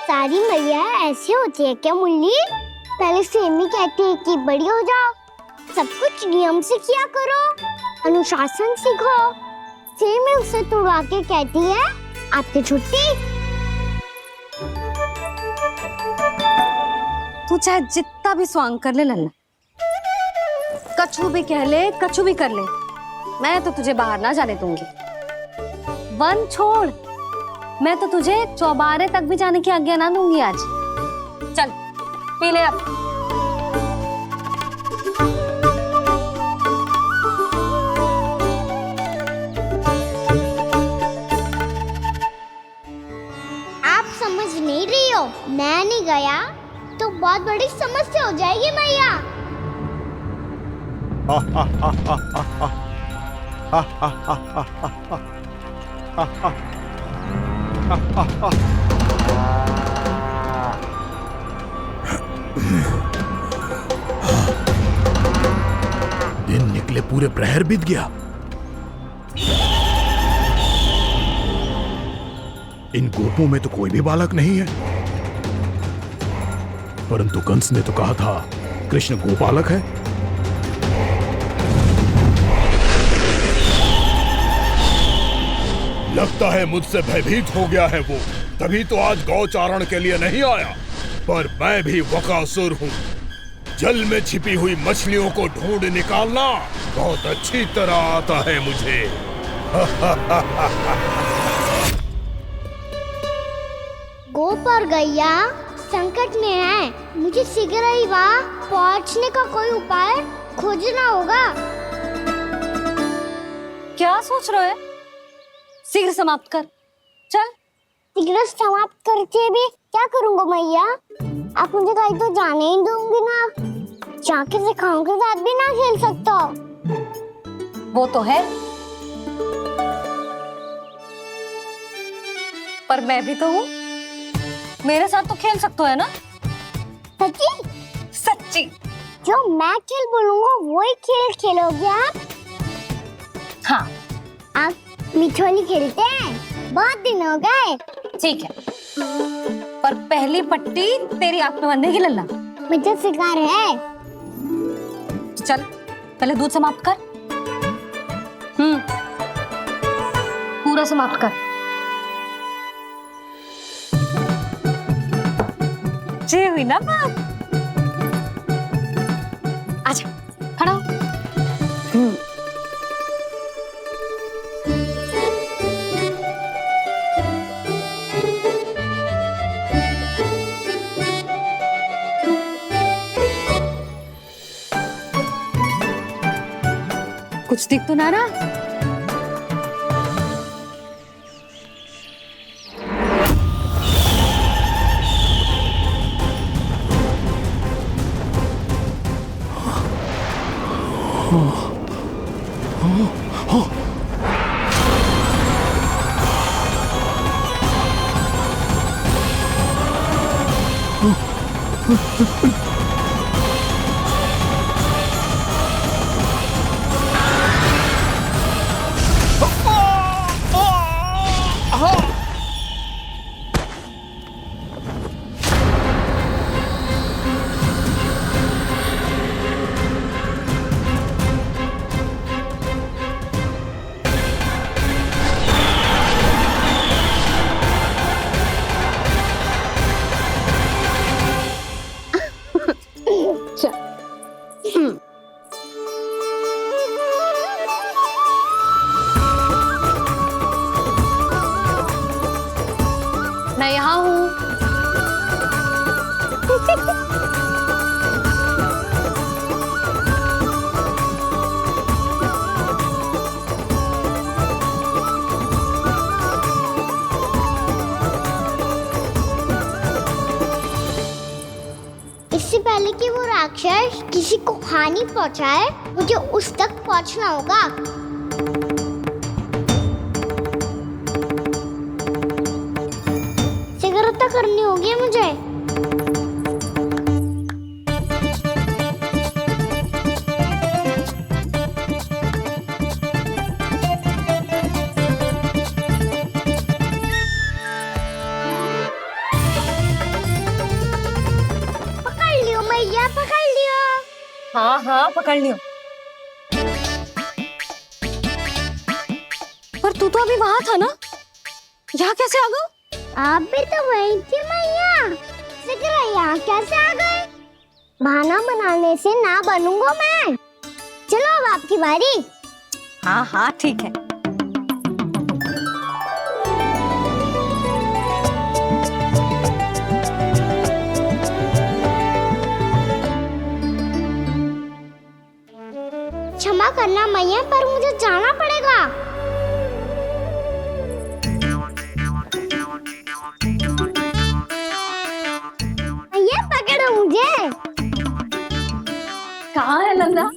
सारी मैया ऐसी होती है क्या मुन्नी? पहले सेमी कहती है कि बड़ी हो जाओ, सब कुछ नियम से किया करो, अनुशासन सीखो। सेमी उसे तुड़वा के कहती है आपकी छुट्टी। तू चाहे जितना भी स्वांग कर ले लल्ला, कछु भी कह ले, कछु भी कर ले, मैं तो तुझे बाहर ना जाने दूंगी। वन छोड़, मैं तो तुझे चौबारे तक भी जाने की आज्ञा ना दूंगी आज। चल पी ले अब। आप समझ नहीं रही हो, मैं नहीं गया तो बहुत बड़ी समस्या हो जाएगी मैया। दिन निकले पूरे प्रहर बीत गया। इन गोपों में तो कोई भी बालक नहीं है, परंतु कंस ने तो कहा था कृष्ण गोपालक है। लगता है मुझसे भयभीत हो गया है वो, तभी तो आज गौचारण के लिए नहीं आया। पर मैं भी वकासुर हूँ, जल में छिपी हुई मछलियों को ढूंढ निकालना बहुत अच्छी तरह आता है मुझे। गोप और गैया संकट में है, मुझे शीघ्र ही वहाँ पहुँचने का कोई उपाय खोजना होगा। क्या सोच रहे हो? शीघ्र समाप्त कर, चल। शीघ्र समाप्त करके भी क्या करूँगा मैया? आप मुझे कहीं तो जाने ही दूंगी ना, जाके सिखाओं के साथ भी ना खेल सकता। वो तो है, पर मैं भी तो हूँ, मेरे साथ तो खेल सकते हो है ना? सच्ची? सच्ची। जो मैं खेल बोलूँगा वही खेल खेलोगे आप? हाँ। आप मिठोली खेलते हैं, बहुत दिन हो गए। ठीक है, पर पहली पट्टी तेरी आंख में बंधेगी लल्ला। मुझे शिकार है। चल पहले दूध समाप्त कर। पूरा समाप्त कर। जी हुई ना बात? आजा खड़ा हो। कुछ दिख तो ना रहा? मैं यहाँ हूँ। इससे पहले कि वो राक्षस किसी को हानि पहुंचाए, मुझे उस तक पहुंचना होगा। शीघ्रता करनी होगी मुझे। हाँ हाँ पकड़ लियो। पर तू तो अभी वहां था ना, यहाँ कैसे आ गया? आप भी तो वही थी मैया, जिक्र यहाँ कैसे आ गए? बहाना बनाने से ना बनूंगा मैं। चलो अब आपकी बारी। हाँ हाँ ठीक है। क्षमा करना मैया, पर मुझे जाना पड़ेगा। मैया पकड़ो मुझे। कहाँ है नंदा?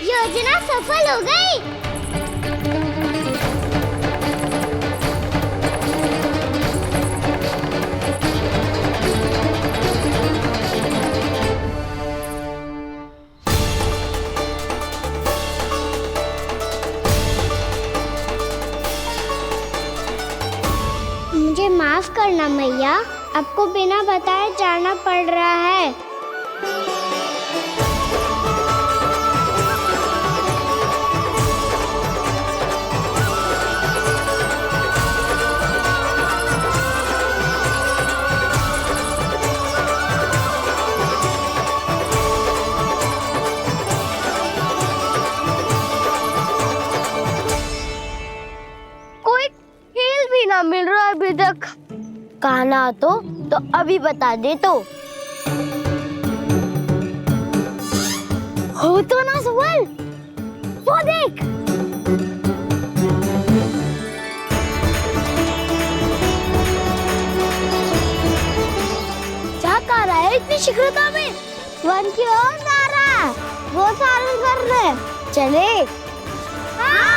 योजना सफल हो गई। मुझे माफ करना मैया, आपको बिना बताए जाना पड़ रहा है। कोई खेल भी ना मिल रहा अभी तक। कहना तो अभी बता दे तो। हो तो ना सवाल, वो देख। क्या कर रहा है इतनी शीघ्रता में? वन की ओर जा रहा है, वो सालन कर रहे। चले। हाँ।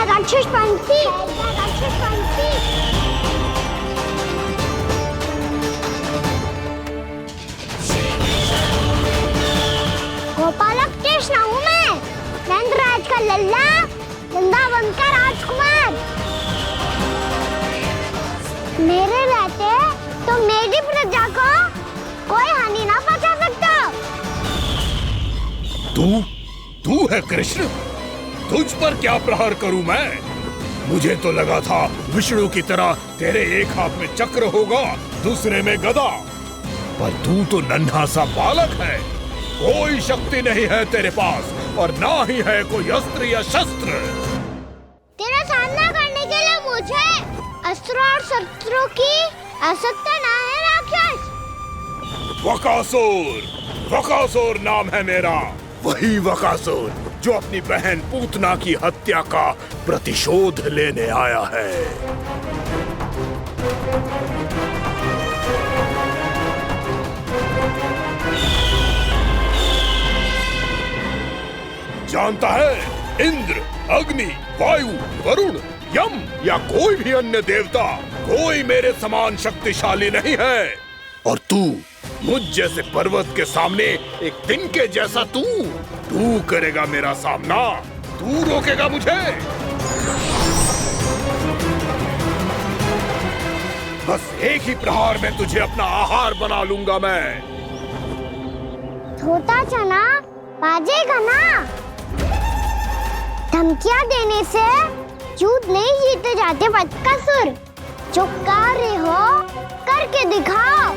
राक्षस पंक्ति। गोपालक कृष्ण हूँ मैं, नंदराज का लल्ला, वृंदावन का राजकुमार। मेरे रहते तो मेरी प्रजा को कोई हानि ना पहुंचा सकता। तू है कृष्ण? तुझ पर क्या प्रहार करूं मैं? मुझे तो लगा था विष्णु की तरह तेरे एक हाथ में चक्र होगा, दूसरे में गदा। पर तू तो नन्हा सा बालक है, कोई शक्ति नहीं है तेरे पास और ना ही है कोई अस्त्र या शस्त्र। तेरा सामना करने के लिए मुझे अस्त्र और शस्त्रों की आवश्यकता ना है राक्षस। वकासुर नाम है मेरा, वही वकासुर जो अपनी बहन पूतना की हत्या का प्रतिशोध लेने आया है। जानता है, इंद्र, अग्नि, वायु, वरुण, यम या कोई भी अन्य देवता, कोई मेरे समान शक्तिशाली नहीं है। और तू, मुझ जैसे पर्वत के सामने एक दिन के जैसा तू करेगा मेरा सामना? तू रोकेगा मुझे? बस एक ही प्रहार में तुझे अपना आहार बना लूंगा मैं। छोटा चना बाजेगा ना। धमकियां देने से चूत नहीं जीते जाते बदकसूर। जो कर रहे हो करके दिखाओ।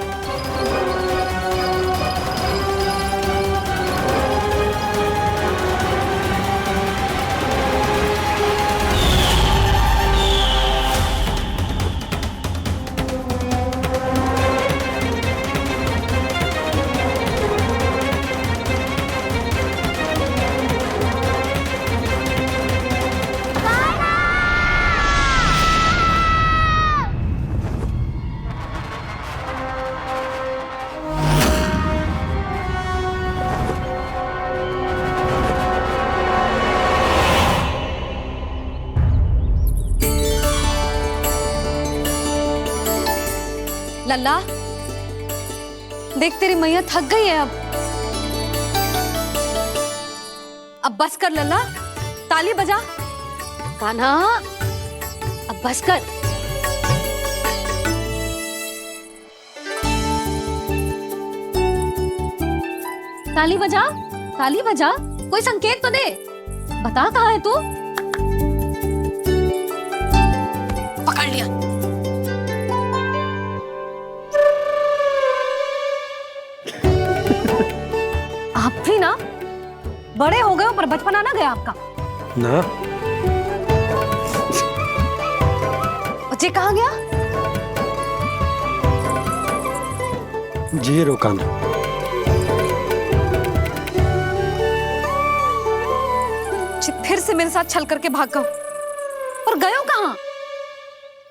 लल्ला, देख तेरी मैया थक गई है अब बस कर लल्ला, ताली बजा। कान्हा, अब बस कर। ताली बजा, ताली बजा, कोई संकेत तो दे। बता कहाँ है तू? पकड़ लिया। आप भी ना बड़े हो गए हो पर बचपना ना गया आपका ना। बच्चे कहाँ गया? जी रोकान। फिर से मेरे साथ छल करके भाग गए और गए हो कहाँ?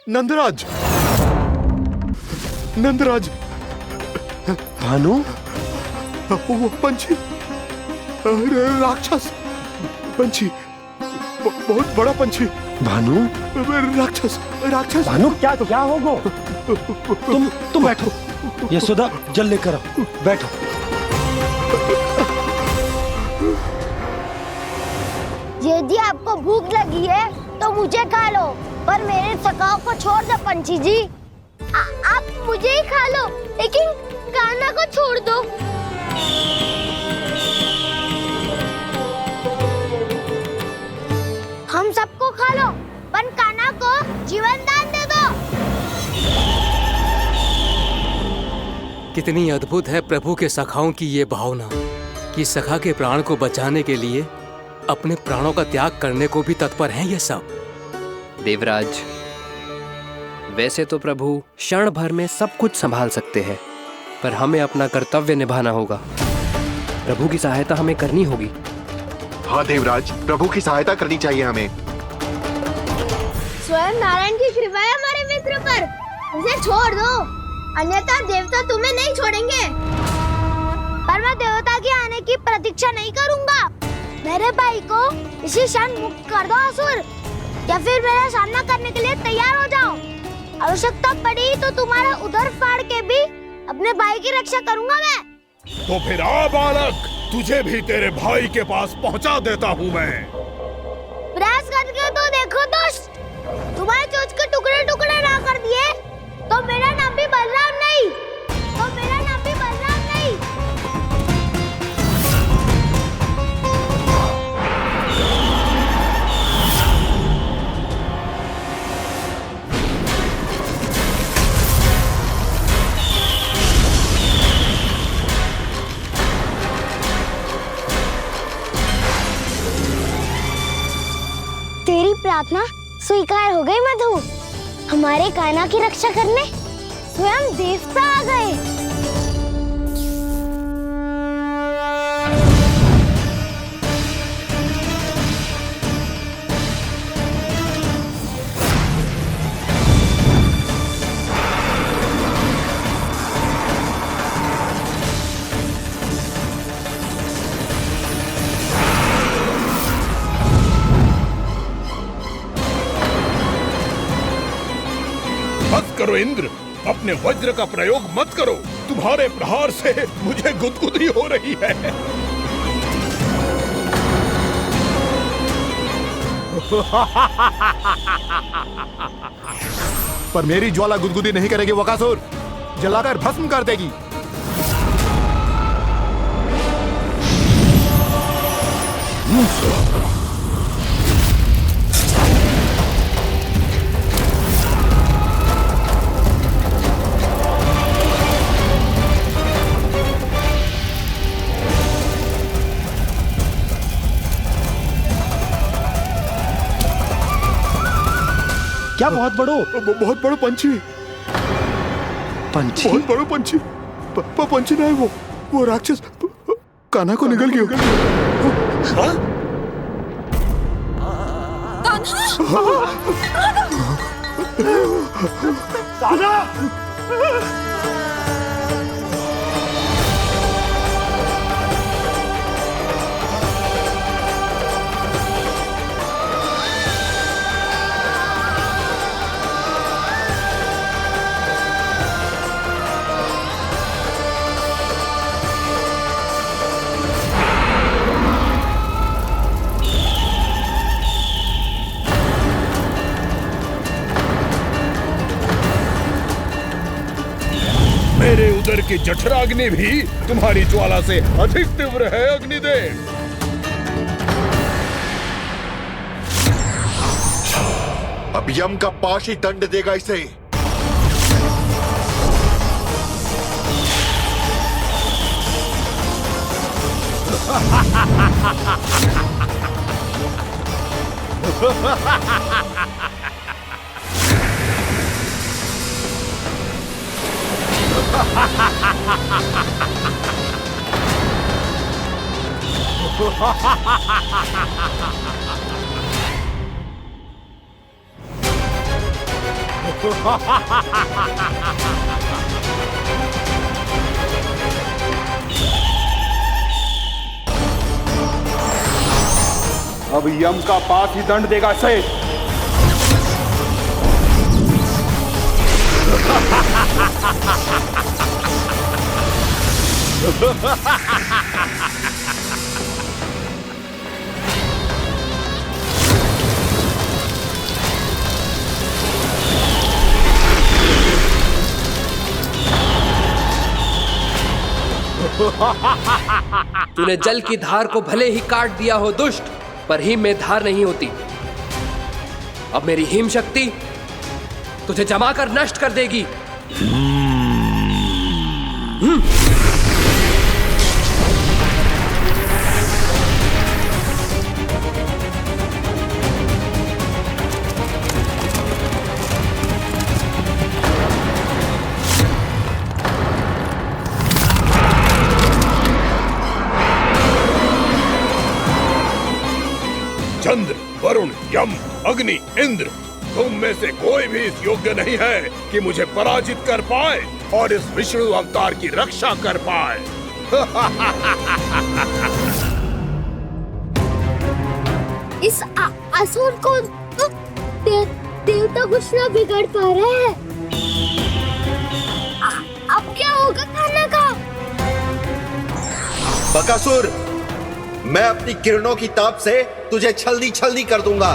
नंदराज, नंदराज। भानु, वो पंछी, राक्षस पंछी, बहुत बड़ा पंछी। भानु, राक्षस, राक्षस। भानु क्या होगो? तुम बैठो। यशोदा, जल लेकर आओ, बैठो। यदि आपको भूख लगी है तो मुझे खा लो, पर मेरे सखाओं को छोड़ दो पंछी जी। आप मुझे ही खा लो, लेकिन कान्हा को छोड़ दो। हम सबको खा लो, पर कान्हा को जीवन दान दे दो। कितनी अद्भुत है प्रभु के सखाओं की ये भावना कि सखा के प्राण को बचाने के लिए अपने प्राणों का त्याग करने को भी तत्पर हैं ये सब। देवराज, वैसे तो प्रभु क्षण भर में सब कुछ संभाल सकते हैं, पर हमें अपना कर्तव्य निभाना होगा। प्रभु की सहायता हमें करनी होगी। हाँ देवराज, प्रभु की सहायता करनी चाहिए हमें। स्वयं नारायण की कृपा है हमारे मित्र पर, उसे छोड़ दो, अन्यथा देवता तुम्हें नहीं छोड़ेंगे। पर मैं देवता के आने की प्रतीक्षा नहीं करूंगा। मेरे भाई को इसी क्षण मुक्त कर दो असुर, या फिर मेरा सामना करने के लिए तैयार हो जाओ। आवश्यकता पड़ी तो तुम्हारा उधर फाड़ के भी अपने भाई की रक्षा करूंगा मैं। तो फिर आ बालक, तुझे भी तेरे भाई के पास पहुंचा देता हूँ मैं। प्रयास करके तो देखो दोस्त, तुम्हारे चोंच के टुकड़े टुकड़े ना कर दिए तो मेरा नाम भी बलराम नहीं, तो मेरा नाम भी बलराम नहीं। तेरी प्रार्थना स्वीकार हो गई मधु। हमारे कान्हा की रक्षा करने स्वयं देवता आ गए। मत करो इंद्र, अपने वज्र का प्रयोग मत करो। तुम्हारे प्रहार से मुझे गुदगुदी हो रही है। पर मेरी ज्वाला गुदगुदी नहीं करेगी वकासुर, जलाकर भस्म कर देगी। क्या बहुत बड़ो? बहुत बड़ो पंछी, पंछी? बहुत बड़ो पंछी। पंछी ना है वो राक्षस कान्हा को निगल गया। मेरे उदर की जठराग्नि भी तुम्हारी ज्वाला से अधिक तीव्र है अग्निदेव। अब यम का पाश ही दंड देगा इसे। अब यम का पास ही दंड देगा इसे। तूने जल की धार को भले ही काट दिया हो दुष्ट, पर हिम में धार नहीं होती। अब मेरी हिम शक्ति तुझे जमा कर नष्ट कर देगी। चंद्र, वरुण, यम, अग्नि, इंद्र, तुम में से कोई भी इस योग्य नहीं है कि मुझे पराजित कर पाए और इस विष्णु अवतार की रक्षा कर पाए। इस असुर को देवता कुछ ना बिगाड़ पा रहे हैं। अब क्या होगा खाना का? बकासुर, मैं अपनी किरणों की ताप से तुझे छल्दी छल्दी कर दूंगा।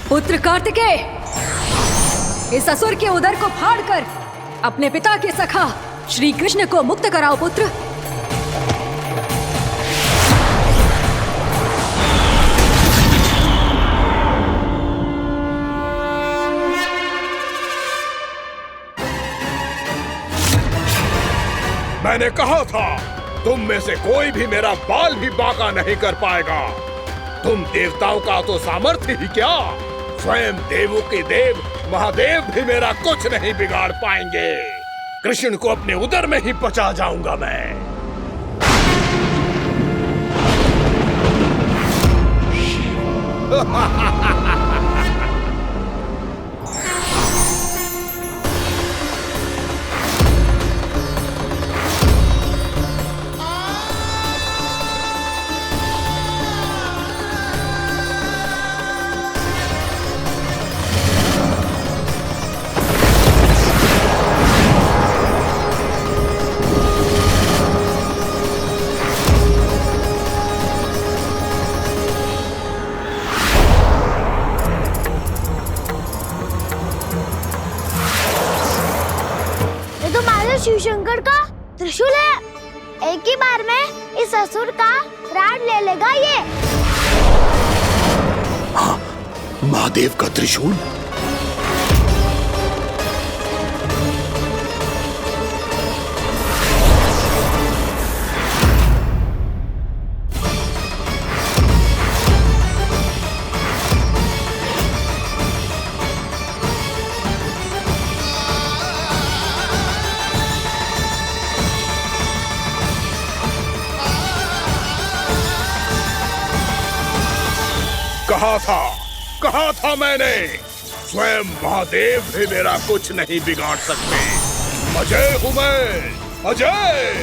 पुत्र कार्तिकेय, इस असुर के उदर को फाड़कर अपने पिता के सखा श्री कृष्ण को मुक्त कराओ पुत्र। मैंने कहा था, तुम में से कोई भी मेरा बाल भी बांका नहीं कर पाएगा। तुम देवताओं का तो सामर्थ्य ही क्या, स्वयं देवों के देव महादेव भी मेरा कुछ नहीं बिगाड़ पाएंगे। कृष्ण को अपने उदर में ही पचा जाऊंगा मैं। ये तो महादेव शिव शंकर का त्रिशूल है। एक ही बार में इस असुर का प्राण ले लेगा ये। हाँ, महादेव का त्रिशूल। कहा था मैंने, स्वयं महादेव भी मेरा कुछ नहीं बिगाड़ सकते। अजय हूं मैं, अजय।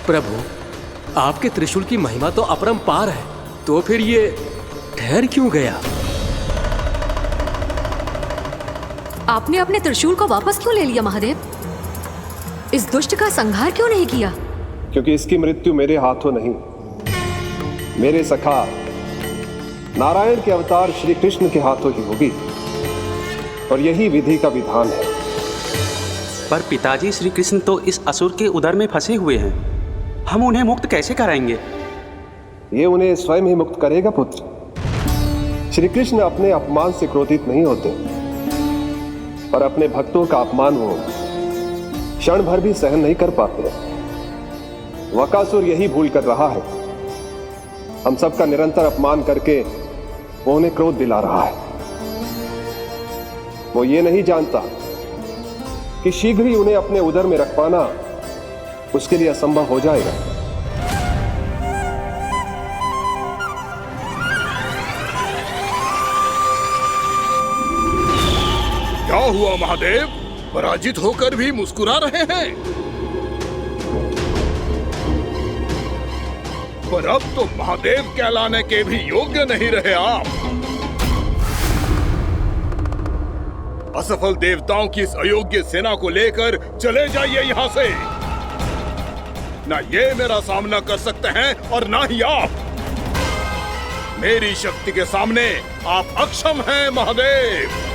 प्रभु, आपके त्रिशूल की महिमा तो अपरंपार है, तो फिर ये ठहर क्यों गया? आपने अपने त्रिशूल को वापस क्यों ले लिया महादेव? इस दुष्ट का संहार क्यों नहीं किया? क्योंकि इसकी मृत्यु मेरे हाथों नहीं, मेरे सखा नारायण के अवतार श्री कृष्ण के हाथों ही होगी, और यही विधि का विधान है। पर पिताजी, श्री कृष्ण तो इस असुर के उदर में फंसे हुए हैं, हम उन्हें मुक्त कैसे कराएंगे? ये उन्हें स्वयं ही मुक्त करेगा पुत्र। श्री कृष्ण अपने अपमान से क्रोधित नहीं होते, पर अपने भक्तों का अपमान वो क्षण भर भी सहन नहीं कर पाते। वकासुर यही भूल कर रहा है, हम सबका निरंतर अपमान करके वो उन्हें क्रोध दिला रहा है। वो ये नहीं जानता कि शीघ्र ही उन्हें अपने उदर में रख पाना उसके लिए असंभव हो जाएगा। क्या हुआ महादेव? पराजित होकर भी मुस्कुरा रहे हैं। पर अब तो महादेव कहलाने के भी योग्य नहीं रहे आप। असफल देवताओं की इस अयोग्य सेना को लेकर चले जाइए यहाँ से। ना ये मेरा सामना कर सकते हैं और ना ही आप। मेरी शक्ति के सामने आप अक्षम हैं महादेव।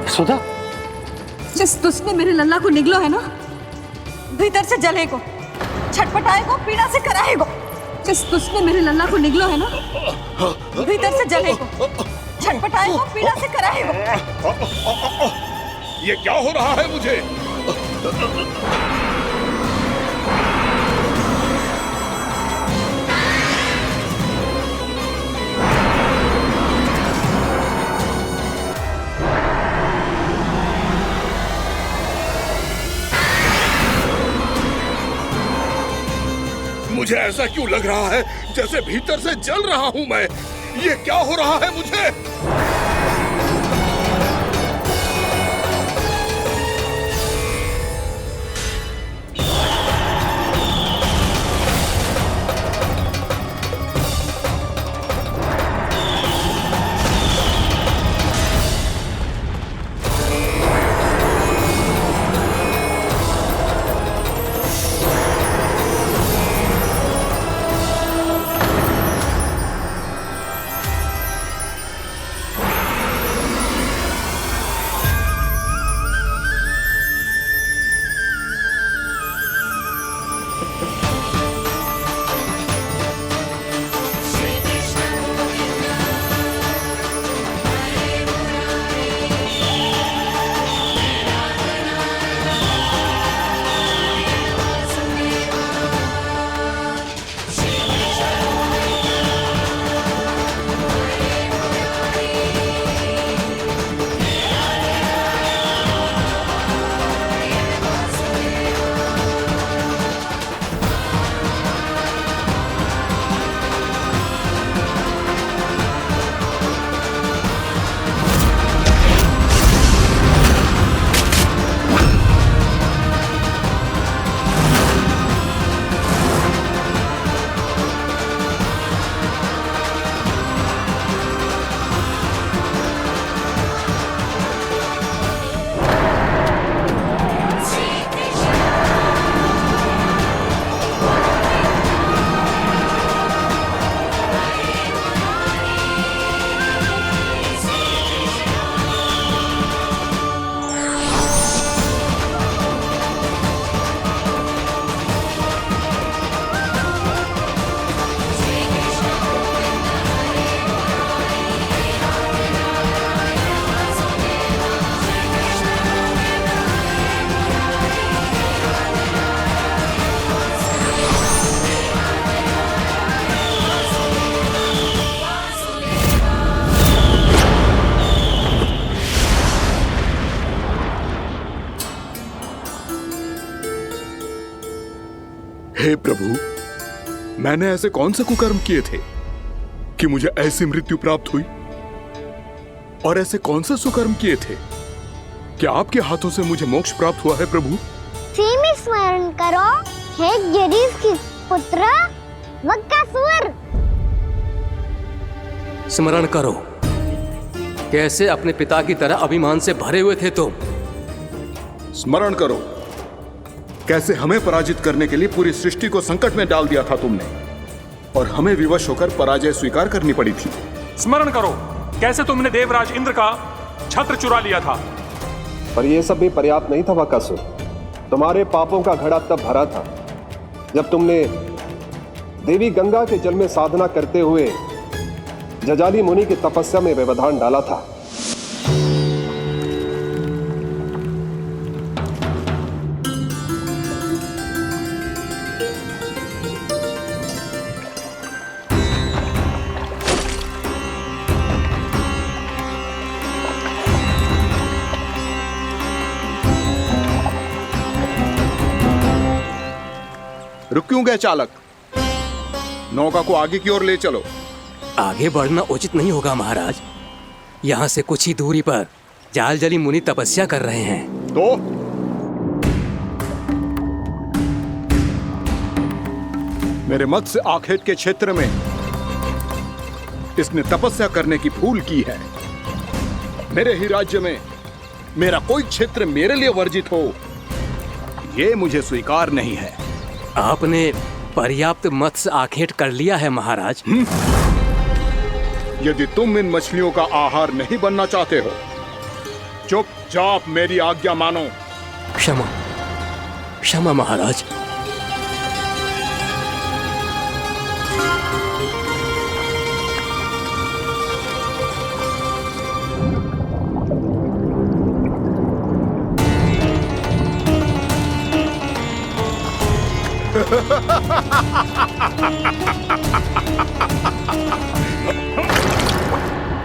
सुधा, जिस दुष्ट ने मेरे लल्ला को निगलो है ना, भीतर से जलेगो, छटपटाएगो, पीड़ा से कराएगो। जिस दुष्ट ने मेरे लल्ला को निगलो है ना, भीतर से जलेगो, छटपटाएगो, पीड़ा से कराएगो। ये क्या हो रहा है मुझे? मुझे ऐसा क्यों लग रहा है जैसे भीतर से जल रहा हूं मैं। ये क्या हो रहा है मुझे? हे प्रभु, मैंने ऐसे कौन से कुकर्म किए थे कि मुझे ऐसी मृत्यु प्राप्त हुई? और ऐसे कौन से सुकर्म किए थे कि आपके हाथों से मुझे मोक्ष प्राप्त हुआ है प्रभु? में स्मरण करो, हे जरीफ की पुत्र वक्कासुर। स्मरण करो, कैसे अपने पिता की तरह अभिमान से भरे हुए थे तुम। स्मरण करो, कैसे हमें पराजित करने के लिए पूरी सृष्टि को संकट में डाल दिया था तुमने, और हमें विवश होकर पराजय स्वीकार करनी पड़ी थी। स्मरण करो, कैसे तुमने देवराज इंद्र का छत्र चुरा लिया था। पर यह सब भी पर्याप्त नहीं था वक्कासुर। तुम्हारे पापों का घड़ा तब भरा था जब तुमने देवी गंगा के जल में साधना करते हुए जजाली मुनि की तपस्या में व्यवधान डाला था। रुक क्यों गए चालक? नौका को आगे की ओर ले चलो। आगे बढ़ना उचित नहीं होगा महाराज। यहाँ से कुछ ही दूरी पर जालजली मुनि तपस्या कर रहे हैं। तो मेरे मत्स्य आखेट के क्षेत्र में इसने तपस्या करने की भूल की है। मेरे ही राज्य में मेरा कोई क्षेत्र मेरे लिए वर्जित हो, यह मुझे स्वीकार नहीं है। आपने पर्याप्त मत्स्य आखेट कर लिया है महाराज। यदि तुम इन मछलियों का आहार नहीं बनना चाहते हो, चुपचाप मेरी आज्ञा मानो। क्षमा, क्षमा महाराज।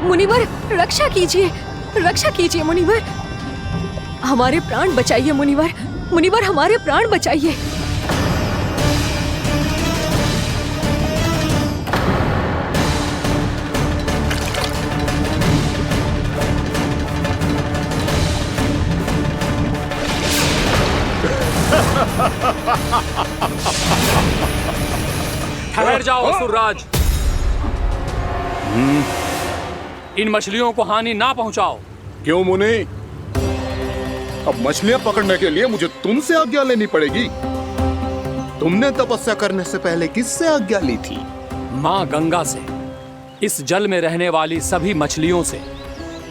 मुनिवर, रक्षा कीजिए, रक्षा कीजिए मुनिवर, हमारे प्राण बचाइए मुनिवर, मुनिवर हमारे प्राण बचाइए। ठहर जाओ असुरराज, इन मछलियों को हानि ना पहुंचाओ। क्यों मुनि? अब मछलियां पकड़ने के लिए मुझे तुमसे आज्ञा लेनी पड़ेगी। तुमने तपस्या करने से पहले किससे आज्ञा ली थी? मां गंगा से, इस जल में रहने वाली सभी मछलियों से।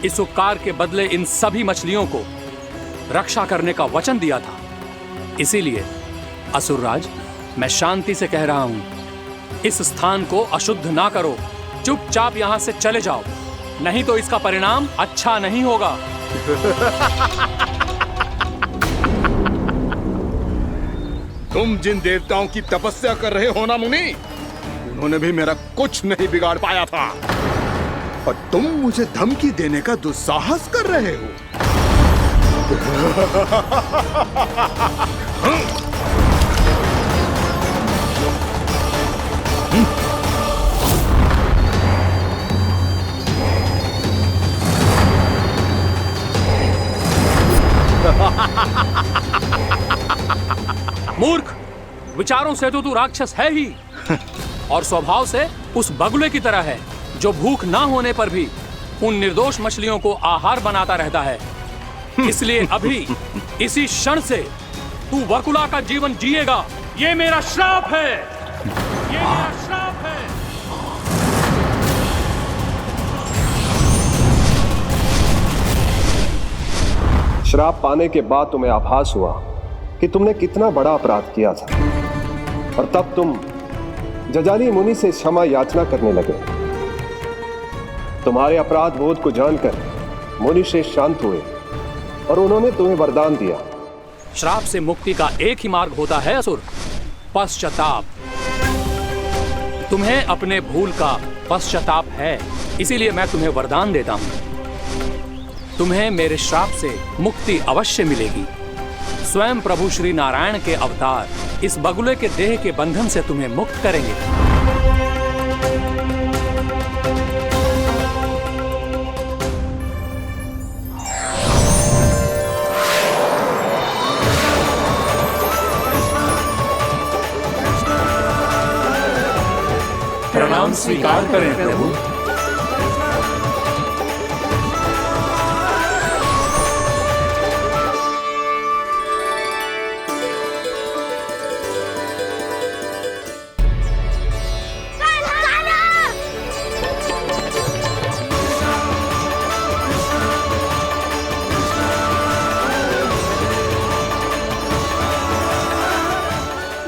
इस उपकार के बदले इन सभी मछलियों को रक्षा करने का वचन दिया था। इसीलिए असुरराज, मैं शांति से कह रहा हूं, इस स्थान को अशुद्ध ना करो। चुपचाप यहां से चले जाओ, नहीं तो इसका परिणाम अच्छा नहीं होगा। तुम जिन देवताओं की तपस्या कर रहे हो ना मुनि, उन्होंने भी मेरा कुछ नहीं बिगाड़ पाया था, और तुम मुझे धमकी देने का दुस्साहस कर रहे हो। मूर्ख, विचारों से तो तू राक्षस है ही, और स्वभाव से उस बगुले की तरह है जो भूख ना होने पर भी उन निर्दोष मछलियों को आहार बनाता रहता है। इसलिए अभी इसी क्षण से तू वकुला का जीवन जिएगा। ये मेरा श्राप है, ये मेरा श्राप है। श्राप पाने के बाद तुम्हें आभास हुआ कि तुमने कितना बड़ा अपराध किया था, और तब तुम जजाली मुनि से क्षमा याचना करने लगे। तुम्हारे अपराध बोध को जानकर मुनि श्रेष्ठ शांत हुए और उन्होंने तुम्हें वरदान दिया। श्राप से मुक्ति का एक ही मार्ग होता है असुर, पश्चाताप। तुम्हें अपने भूल का पश्चाताप है, इसीलिए मैं तुम्हें वरदान देता हूं। तुम्हें मेरे श्राप से मुक्ति अवश्य मिलेगी। स्वयं प्रभु श्री नारायण के अवतार इस बगुले के देह के बंधन से तुम्हें मुक्त करेंगे। प्रणाम स्वीकार करें प्रभु।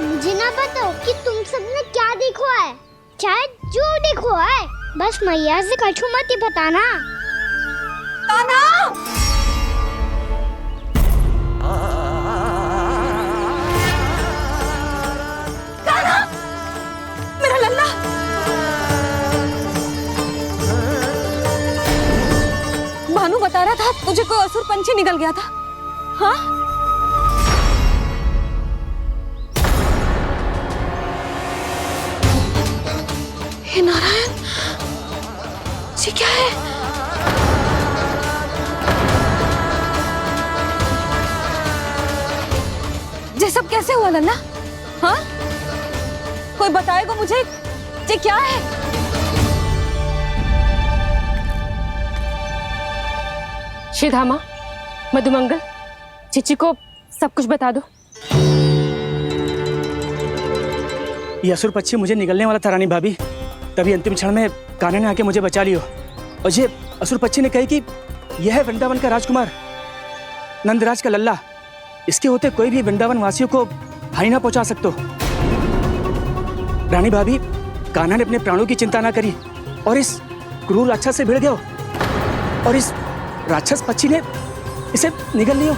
मुझे ना बताओ कि तुम सबने क्या देखा है, चाहे जो देखो है, बस मैया से कछु मत ही बताना। कान्हा! कान्हा! मेरा लल्ला! भानु बता रहा था तुझे कोई असुर पंछी निकल गया था। हाँ? हे नारायण, ये क्या है? ये सब कैसे हुआ लल्ला? हाँ? कोई बताएगा मुझे ये क्या है? श्रीधामा, मधुमंगल, चिची को सब कुछ बता दो। ये असुर पक्षी मुझे निगलने वाला था रानी भाभी, तभी अंतिम क्षण में कान्हा ने आके मुझे बचा लियो। और ये असुर पक्षी ने कही कि यह है वृंदावन का राजकुमार, नंदराज का लल्ला। इसके होते कोई भी वृंदावन वासियों को हानि ना पहुंचा सकते। रानी भाभी, कान्हा ने अपने प्राणों की चिंता ना करी और इस क्रूर राक्षस से भिड़ गया, और इस राक्षस पक्षी ने इसे निगल लियो।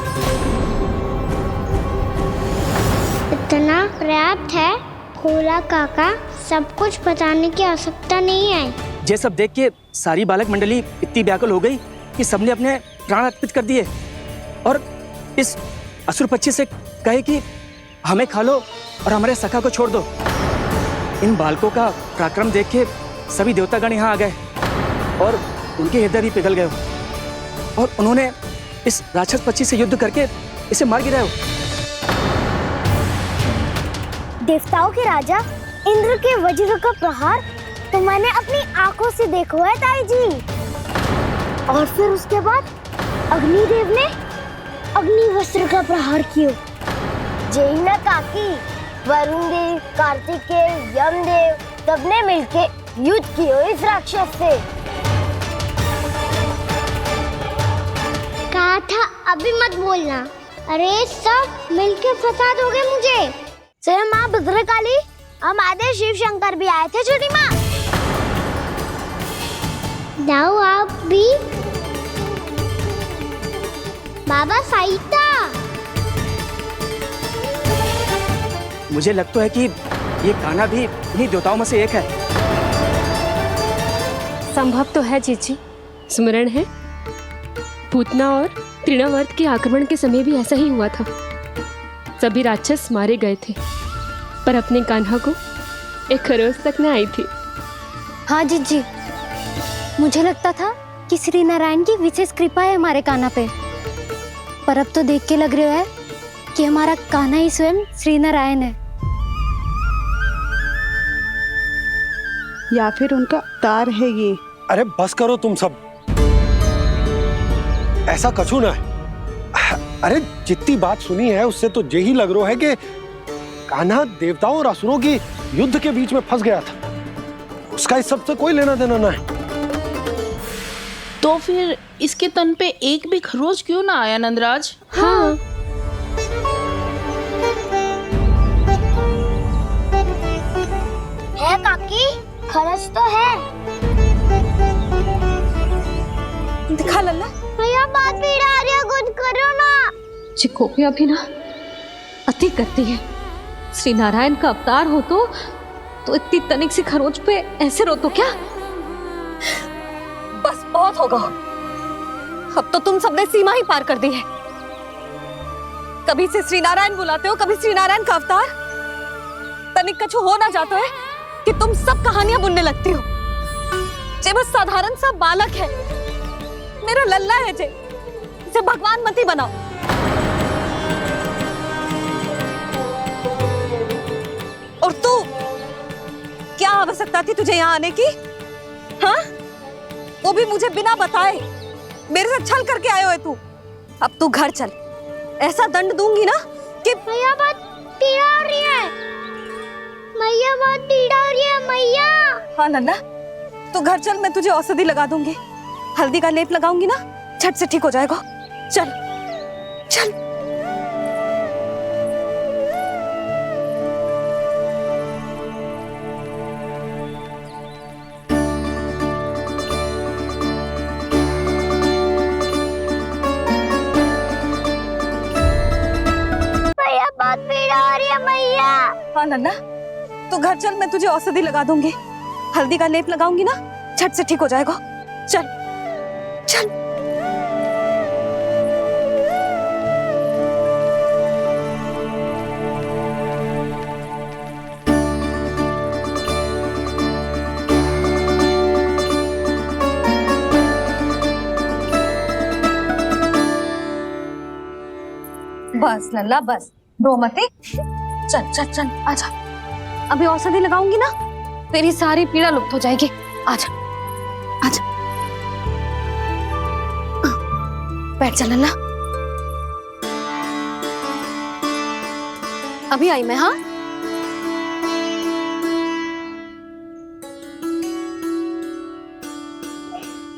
इतना पर्याप्त है खोला काका, सब कुछ बताने की आवश्यकता नहीं है। ये सब देख के सारी बालक मंडली इतनी व्याकुल हो गई कि सबने अपने प्राण अर्पित कर दिए और इस असुर पक्षी से कहे कि हमें खा लो और हमारे सखा को छोड़ दो। इन बालकों का पराक्रम देख के सभी देवतागण यहाँ आ गए और उनके हृदय भी पिघल गए और उन्होंने इस राक्षस पक्षी से युद्ध करके इसे मार गिराया। देवताओं के राजा इंद्र के वज्र का प्रहार तो मैंने अपनी आंखों से देखा है ताई जी। और फिर उसके बाद अग्निदेव ने अग्निवस्त्र का प्रहार किया। जय ना काकी, वरुण देव, कार्तिकेय, यमदेव सबने मिलके युद्ध किया इस राक्षस से। कहा था अभी मत बोलना। अरे सब मिलके फंसा दोगे मुझे। जय माँ भद्रकाली, हमारे शिव शंकर भी आए थे छोटी माँ। जाओ आप भी। बाबा साईता, मुझे लगता है कि ये कान्हा भी इन्हीं देवताओं में से एक है। संभव तो है चीची, स्मरण है पूतना और तृणावर्त के आक्रमण के समय भी ऐसा ही हुआ था। सभी राक्षस मारे गए थे पर अपने कान्हा को एक खरोच तक न आई थी। हाँ जीजी, मुझे लगता था कि श्री नारायण की विशेष कृपा है हमारे कान्हा पे, पर अब तो देख के लग रहा है कि हमारा कान्हा ही स्वयं श्री नारायण है। या फिर उनका अवतार है ये। अरे बस करो तुम सब, ऐसा कछु ना है। अरे जितनी बात सुनी है उससे तो यही लग रहा है कि कान्हा देवताओं और असुरों की युद्ध के बीच में फंस गया था। उसका इस सब से कोई लेना देना ना है। तो फिर इसके तन पे एक भी खरोच क्यों ना आया नंदराज? हाँ, है काकी, खरच तो है। दिखा लल्ला। भैया बात पीड़ा आ रही है, कुछ करो ना। चिकोपिया भी ना अति करती है। श्री नारायण का अवतार हो तो इतनी तनिक सी खरोच पे ऐसे रो तो क्या? बस बहुत होगा। अब तो तुम सबने सीमा ही पार कर दी है। कभी से श्री नारायण बुलाते हो, कभी श्री नारायण का अवतार। तनिक कछु हो ना जाता है कि तुम सब कहानियां बुनने लगती हो। जे बस साधारण सा बालक है, मेरा लल्ला है जे, इसे भगवान मत ही बनाओ। और तू, क्या आवश्यकता थी तुझे यहाँ आने की? हाँ, वो भी मुझे बिना बताए। मेरे से छल करके आयो है तू। अब तू घर चल, ऐसा दंड दूंगी ना कि मैया बहुत पीड़ा हो रही है, मैया बहुत पीड़ा हो रही है मैया। हाँ नन्ना, तू घर चल, मैं तुझे औषधि लगा दूंगी। हल्दी का लेप लगाऊंगी ना, झट से ठीक हो जाएगा। चल चल। मैया बहुत पीड़ा हो रही है मैया। हाँ नन्ना, तू घर चल, मैं तुझे औषधि लगा दूंगी। हल्दी का लेप लगाऊंगी ना, झट से ठीक हो जाएगा। चल चल। बस लल्ला बस, रो मत। चल चल चल, आजा। अभी औषधि लगाऊंगी ना, तेरी सारी पीड़ा लुप्त हो जाएगी। आजा आजा, बैठ जा लल्ला। अभी आई मैं। हाँ,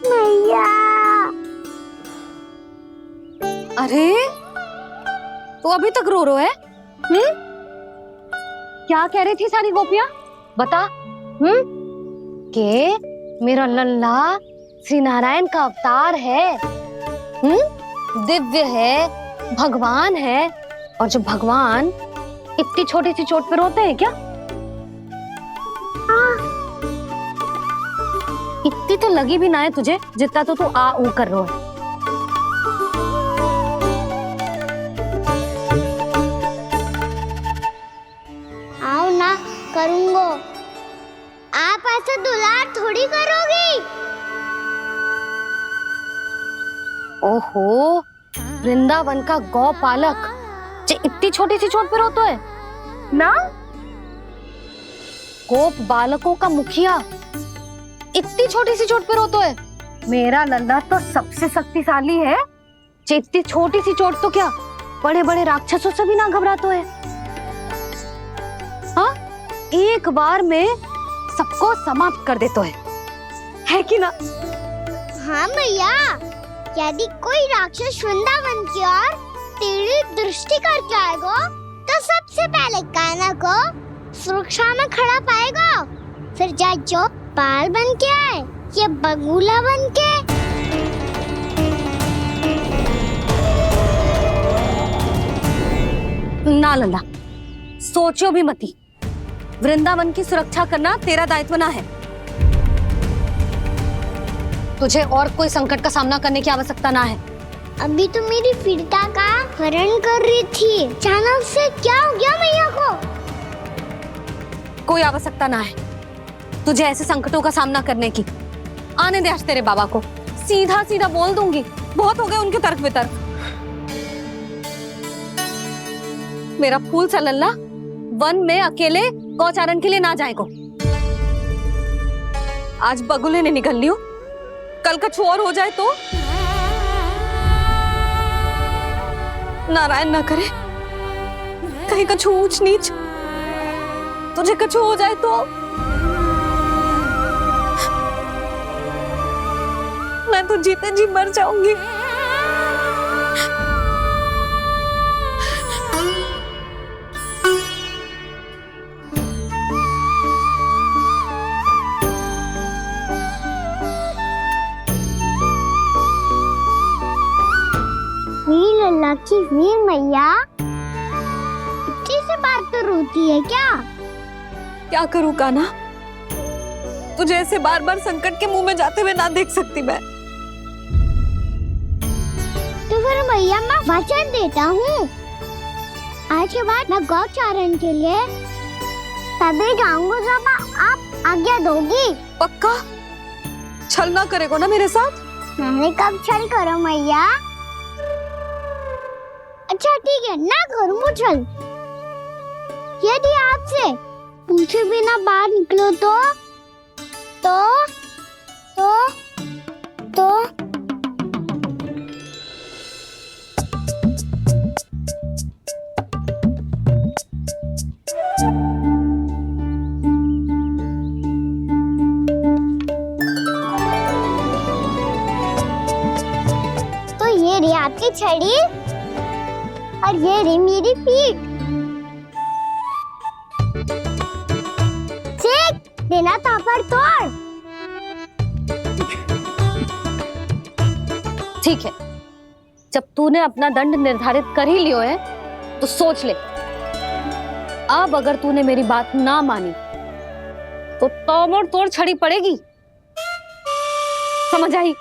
मैया। अरे तू अभी तक रो है? क्या कह रही थी सारी गोपियां? बता। के मेरा लल्ला श्री नारायण का अवतार है, दिव्य है, भगवान है। और जब भगवान इतनी छोटी सी चोट पे रोते हैं क्या? इतनी तो लगी भी ना है तुझे, जितना तो तू आ ऊ कर रहा है। आओ ना, करूंगो। आप ऐसा दुलार थोड़ी करोगी। ओहो, वृंदावन का गौपालक जो इतनी छोटी सी चोट पे रोता है ना? गोप बालकों का मुखिया इतनी छोटी सी चोट पे रोता है? मेरा लल्ला तो सबसे शक्तिशाली है। इतनी छोटी सी चोट तो क्या, बड़े बड़े राक्षसों से भी ना घबराता है। हाँ, एक बार में सबको समाप्त कर देता है कि ना? हाँ मैया, यदि कोई राक्षस वृंदावन की ओर टेढ़ी दृष्टि करके आएगा, तो सबसे पहले कान्हा को सुरक्षा में खड़ा पाएगा। फिर चाहे जो बाल बन के आए या बगुला बन के। ना लल्ला, सोचो भी मती। वृंदावन की सुरक्षा करना तेरा दायित्व ना है। तुझे और कोई संकट का सामना करने की आवश्यकता ना है। अभी तो मेरी पीड़िता का हरण कर रही थी, अचानक से क्या हो गया मैया को? कोई आवश्यकता ना है तुझे ऐसे संकटों का सामना करने की। आने दे आज तेरे बाबा को, सीधा सीधा बोल दूंगी। बहुत हो गए उनके तर्क वितर्क। मेरा फूल सा लल्ला वन में अकेले गौचारण के लिए ना जाएगो। आज बगुले ने निकल लियो, कल कछु और हो जाए तो? नारायण ना करे, कहीं कछु ऊंच नीच तुझे कछु हो जाए तो? मैं तो जीते जी मर जाऊंगी। लल्ला की वीर मैया इतनी सी बात तो रोती है क्या? क्या करूं कान्हा, तुझे ऐसे बार बार संकट के मुंह में जाते हुए ना देख सकती मैं। तो फिर मैया मैं वचन देता हूँ, आज के बाद मैं गौचारण के लिए तभी जाऊंगा जब आप आज्ञा दोगी। पक्का छल ना करेगा ना मेरे साथ? मैंने कब छल करो मैया? अच्छा ठीक है, ना करूँ छल। यदि आपसे पूछे बिना बाहर निकलो तो ये रही आपकी छड़ी और ये रही मेरी पीठ। चेक देना तापर तोड़। ठीक है, जब तूने अपना दंड निर्धारित कर ही लियो है तो सोच ले, अब अगर तूने मेरी बात ना मानी तो तोड़ तोड़ छड़ी पड़ेगी। समझ आई?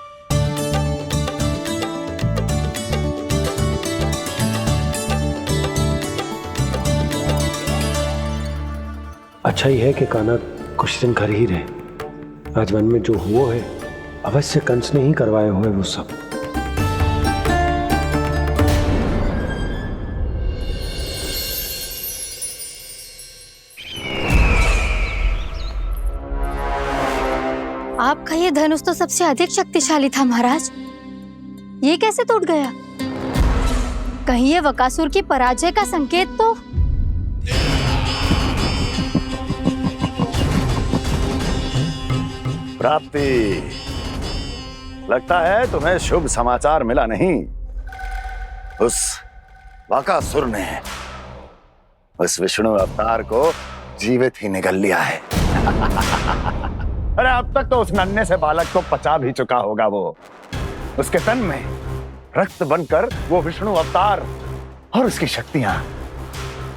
अच्छा ही है कि कान्हा कुछ दिन घर ही रहे। आज वन में जो हुआ है अवश्य कंस ने ही करवाए हुए वो सब। आपका ये धनुष तो सबसे अधिक शक्तिशाली था महाराज, ये कैसे टूट गया? कहीं ये वकासुर की पराजय का संकेत तो? प्राप्ति, लगता है तुम्हें शुभ समाचार मिला नहीं। उस वकासुर ने उस विष्णु अवतार को जीवित ही निगल लिया है। अरे अब तक तो उस नन्हे से बालक को पचा भी चुका होगा वो। उसके तन में रक्त बनकर वो विष्णु अवतार और उसकी शक्तियां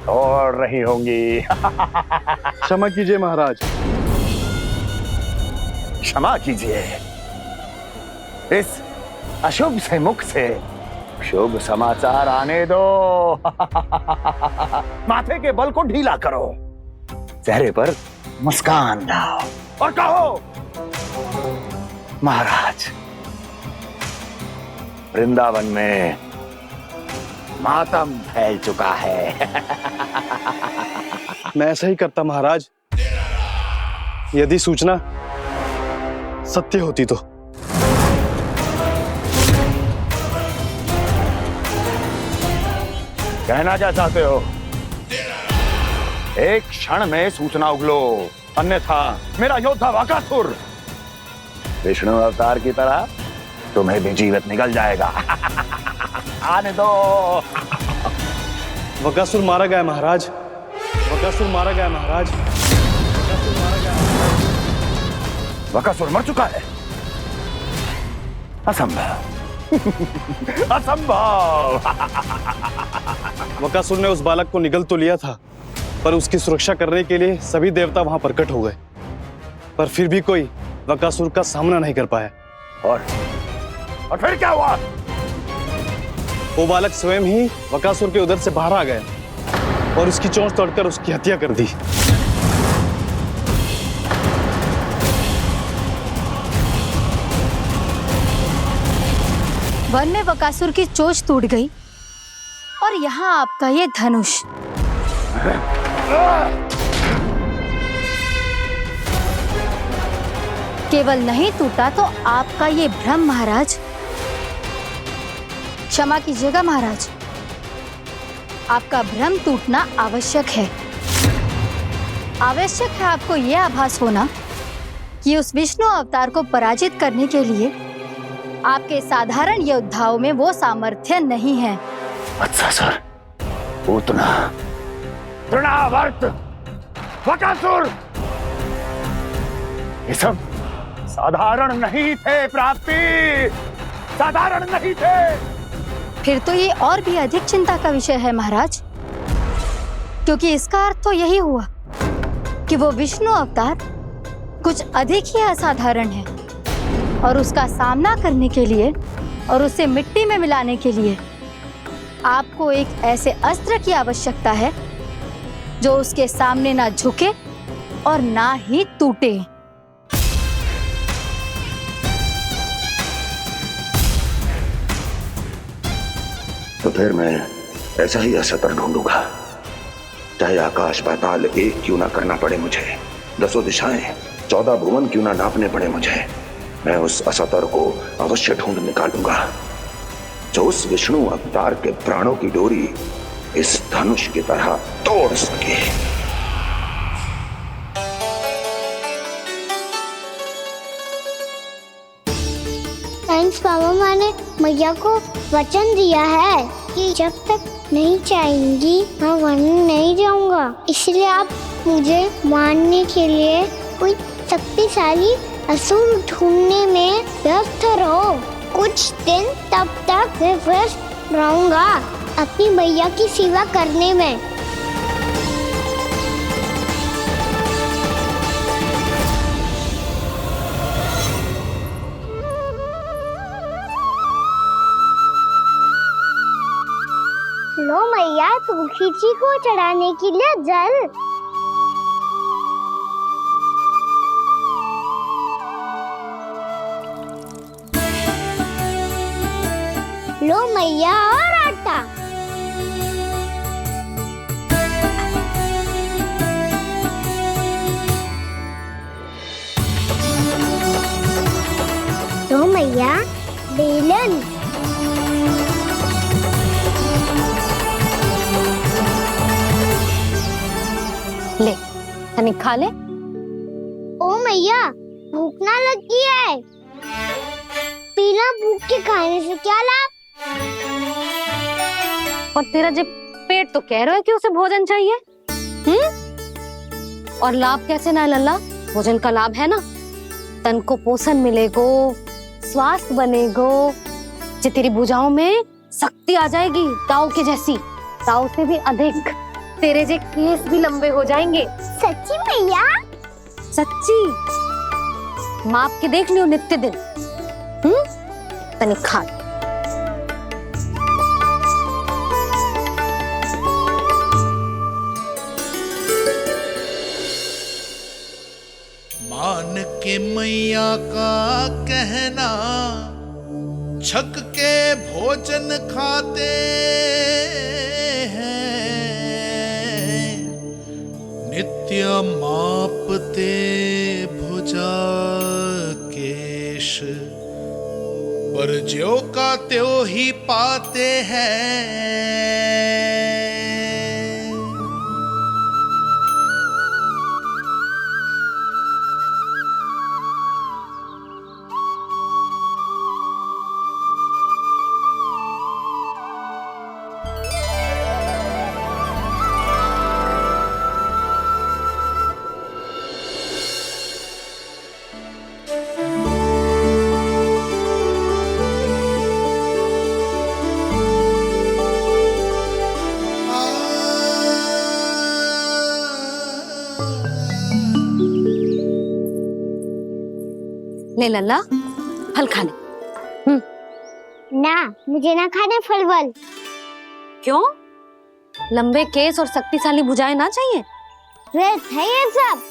दौड़ रही होंगी। क्षमा कीजिए महाराज। क्षमा कीजिए, इस अशुभ से मुख से शुभ समाचार आने दो। माथे के बल को ढीला करो, चेहरे पर मुस्कान लाओ और कहो, महाराज, वृंदावन में मातम फैल चुका है। मैं ऐसा ही करता महाराज, यदि सूचना सत्य होती तो। कहना क्या चाहते हो? एक क्षण में सूचना उगलो, अन्यथा मेरा योद्धा वकासुर विष्णु अवतार की तरह तुम्हें भी जीवित निकल जाएगा। आने दो। वकासुर मारा गया महाराज, वकासुर मारा गया महाराज, वकासुर मारा गया। वकासुर मर चुका है? असंभव। असंभव। वकासुर ने उस बालक को निगल तो लिया था, पर उसकी सुरक्षा करने के लिए सभी देवता वहां प्रकट हो गए, पर फिर भी कोई वकासुर का सामना नहीं कर पाया। और फिर क्या हुआ? वो बालक स्वयं ही वकासुर के उदर से बाहर आ गया और उसकी चोंच तोड़कर उसकी हत्या कर दी। वन में वकासुर की चोंच टूट गई और यहाँ आपका ये धनुष। केवल नहीं टूटा तो आपका ये भ्रम महाराज। क्षमा कीजिएगा महाराज, आपका भ्रम टूटना आवश्यक है। आवश्यक है आपको यह आभास होना कि उस विष्णु अवतार को पराजित करने के लिए आपके साधारण योद्धाओं में वो सामर्थ्य नहीं है। अच्छा सर, पूतना, तृणावर्त, वकासुर, ये सब साधारण नहीं थे प्राप्ति, साधारण नहीं थे। फिर तो ये और भी अधिक चिंता का विषय है महाराज, क्योंकि इसका अर्थ तो यही हुआ कि वो विष्णु अवतार कुछ अधिक ही असाधारण है और उसका सामना करने के लिए और उसे मिट्टी में मिलाने के लिए आपको एक ऐसे अस्त्र की आवश्यकता है जो उसके सामने ना झुके और ना ही टूटे। तो फिर मैं ऐसा ही असतर ढूंढूंगा, चाहे आकाश पाताल एक क्यों ना करना पड़े मुझे, 10 दिशाएं 14 भुवन क्यों ना नापने पड़े मुझे, मैं उस असतर को अवश्य ढूंढ निकालूंगा जो उस विष्णु अवतार के प्राणों की डोरी इस धनुष की तरह तोड़ सके। थैंक्स पापा, मैंने मैया को वचन दिया है कि जब तक नहीं चाहेंगी मैं वन नहीं जाऊंगा, इसलिए आप मुझे मारने के लिए कोई शक्तिशाली असुर ढूंढने में व्यस्त रहो। कुछ दिन तब तक मैं व्यस्त रहूंगा अपनी मैया की सेवा करने में। लो मैया, तुलसी जी को चढ़ाने के लिए जल। लो मैया, और आटा। लो मैया, बेलन। ले, तनिक खा ले। ओ मैया, भूख ना लगी है। बिना भूख के खाने से क्या लाभ? और तेरा जब पेट तो कह रहा है कि उसे भोजन चाहिए, और लाभ कैसे ना लल्ला? भोजन का लाभ है ना, तन को पोषण मिलेगो, स्वास्थ्य बनेगो, जो तेरी भुजाओं में शक्ति आ जाएगी, ताऊ के जैसी, ताऊ से भी अधिक। तेरे जे केस भी लंबे हो जाएंगे। सच्ची मैया? सच्ची। माप के देख लियो नित्य दिन। तनिक खा। मान के मैया का कहना, छक के भोजन खाते हैं, नित्य मापते भुजा केश, पर ज्यों का त्यों ही पाते हैं। ले लल्ला, फल खा ले। ना, मुझे ना खाने फल वल। क्यों? लंबे केस और शक्तिशाली भुजाएं ना चाहिए? व्यर्थ है ये सब।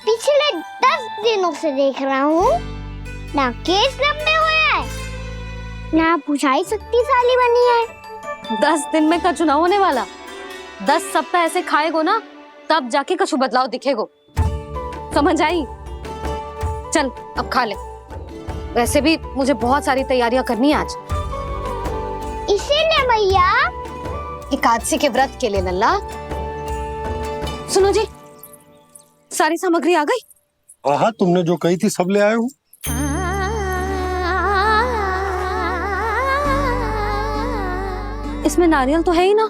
पिछले 10 दिनों से देख रहा हूँ, ना केस लंबे हुए हैं, ना भुजाएं शक्तिशाली बनी है। 10 दिन में कछु ना होने वाला। 10 सप्ताह ऐसे खाएगो ना, तब जाके कछु बदलाव दिखेगो। समझ आई? चल अब खा ले। वैसे भी मुझे बहुत सारी तैयारियां करनी है आज। इसीलिए भैया, एकादशी के व्रत के लिए लल्ला। सुनो जी, सारी सामग्री आ गई? हाँ, तुमने जो कही थी सब ले आए हूँ। इसमें नारियल तो है ही ना,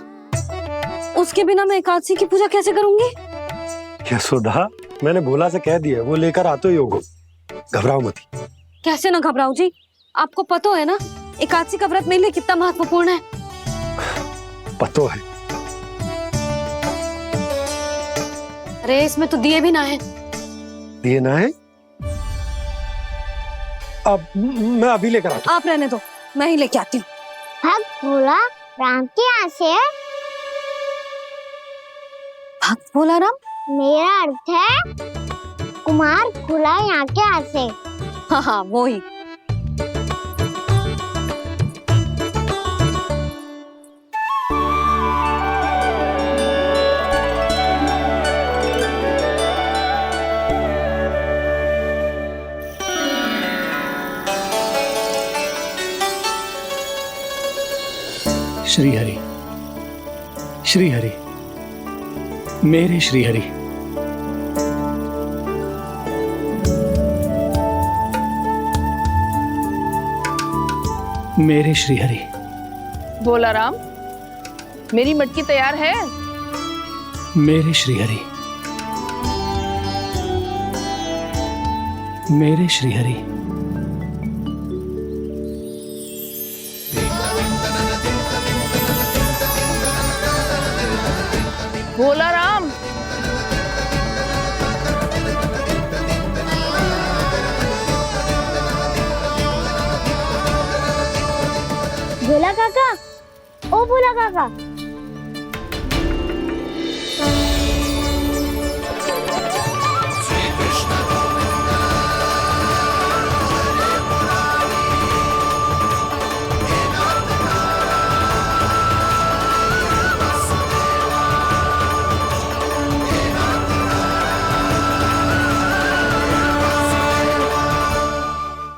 उसके बिना मैं एकादशी की पूजा कैसे करूंगी? यशोदा, मैंने भोला से कह दिया, वो लेकर आते ही होगा, घबराओ मत। कैसे ना घबराओ जी, आपको पता है ना एकादशी का व्रत मेरे लिए कितना महत्वपूर्ण है। पता है। अरे इसमें तो दिए भी ना है। दिए ना है? अब मैं अभी लेकर आता हूँ। आप रहने दो, मैं ही लेके आती हूँ। भक्त भोला राम के यहाँ से है। भक्त भोला राम? मेरा अर्थ है कुमार भोला यहाँ के यहाँ से। हाँ हाँ वो ही। श्री हरि, श्री हरि, मेरे श्री हरि। मेरे श्री हरि। भोला राम, मेरी मटकी तैयार है। मेरे श्री हरि। मेरे श्री हरि। भोला राम, भोला काका, ओ भोला काका।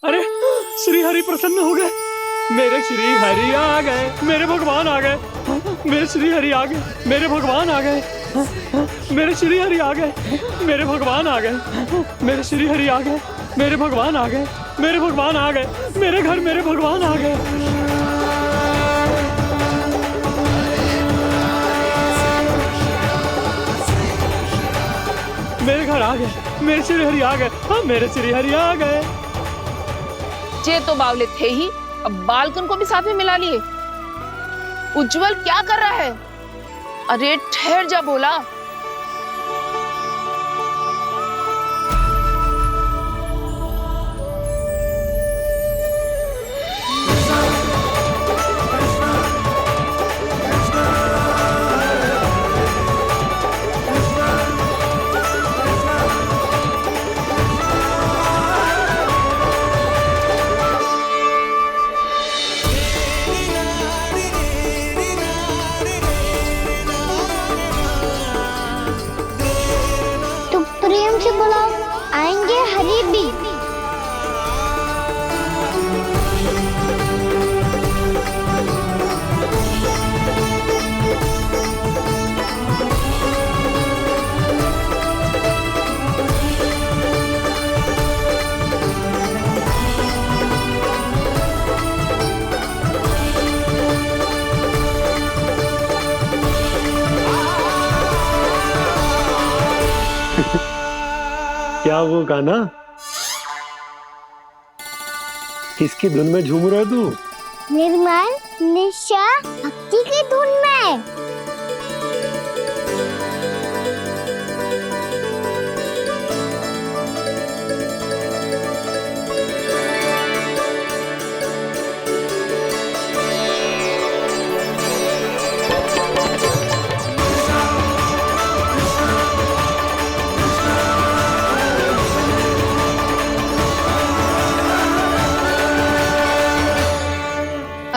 अरे श्री हरि प्रसन्न हो गए। मेरे श्री हरि आ गए, मेरे भगवान आ गए। मेरे श्री हरि आ गए, मेरे भगवान आ गए। मेरे श्री हरि आ गए, मेरे भगवान आ गए। मेरे श्री हरि आ गए, मेरे भगवान आ गए। मेरे भगवान आ गए, मेरे घर मेरे भगवान आ गए। मेरे घर आ गए, मेरे श्री हरि आ गए। हाँ मेरे श्री हरि आ गए। ये तो बावले थे ही, अब बालकन को भी साथ में मिला लिए। उज्जवल क्या कर रहा है? अरे ठहर जा भोला। प्रेम से बुलाओ, आएंगे हरि भी। क्या वो गाना? किसकी धुन में झूम रहा तू? निर्मल निशा भक्ति की धुन में।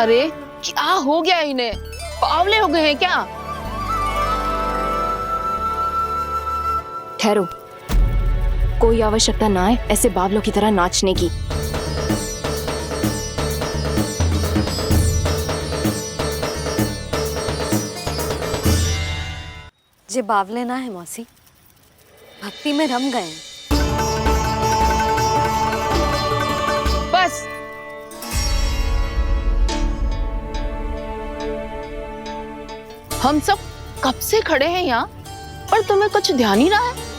अरे क्या हो गया इन्हें? बावले हो गए हैं क्या? ठहरो, कोई आवश्यकता ना है ऐसे बावलों की तरह नाचने की। जे बावले ना है मौसी, भक्ति में रम गए। बस हम सब कब से खड़े हैं यहाँ, पर तुम्हें कुछ ध्यान ही रहा है।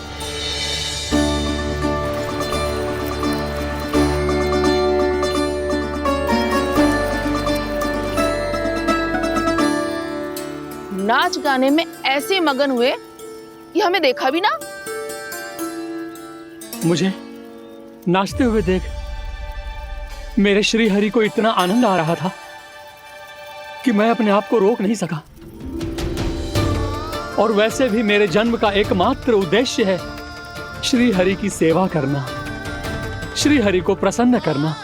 नाच गाने में ऐसे मगन हुए कि हमें देखा भी ना। मुझे नाचते हुए देख मेरे श्री हरि को इतना आनंद आ रहा था कि मैं अपने आप को रोक नहीं सका। और वैसे भी मेरे जन्म का एकमात्र उद्देश्य है श्री हरि की सेवा करना, श्री हरि को प्रसन्न करना।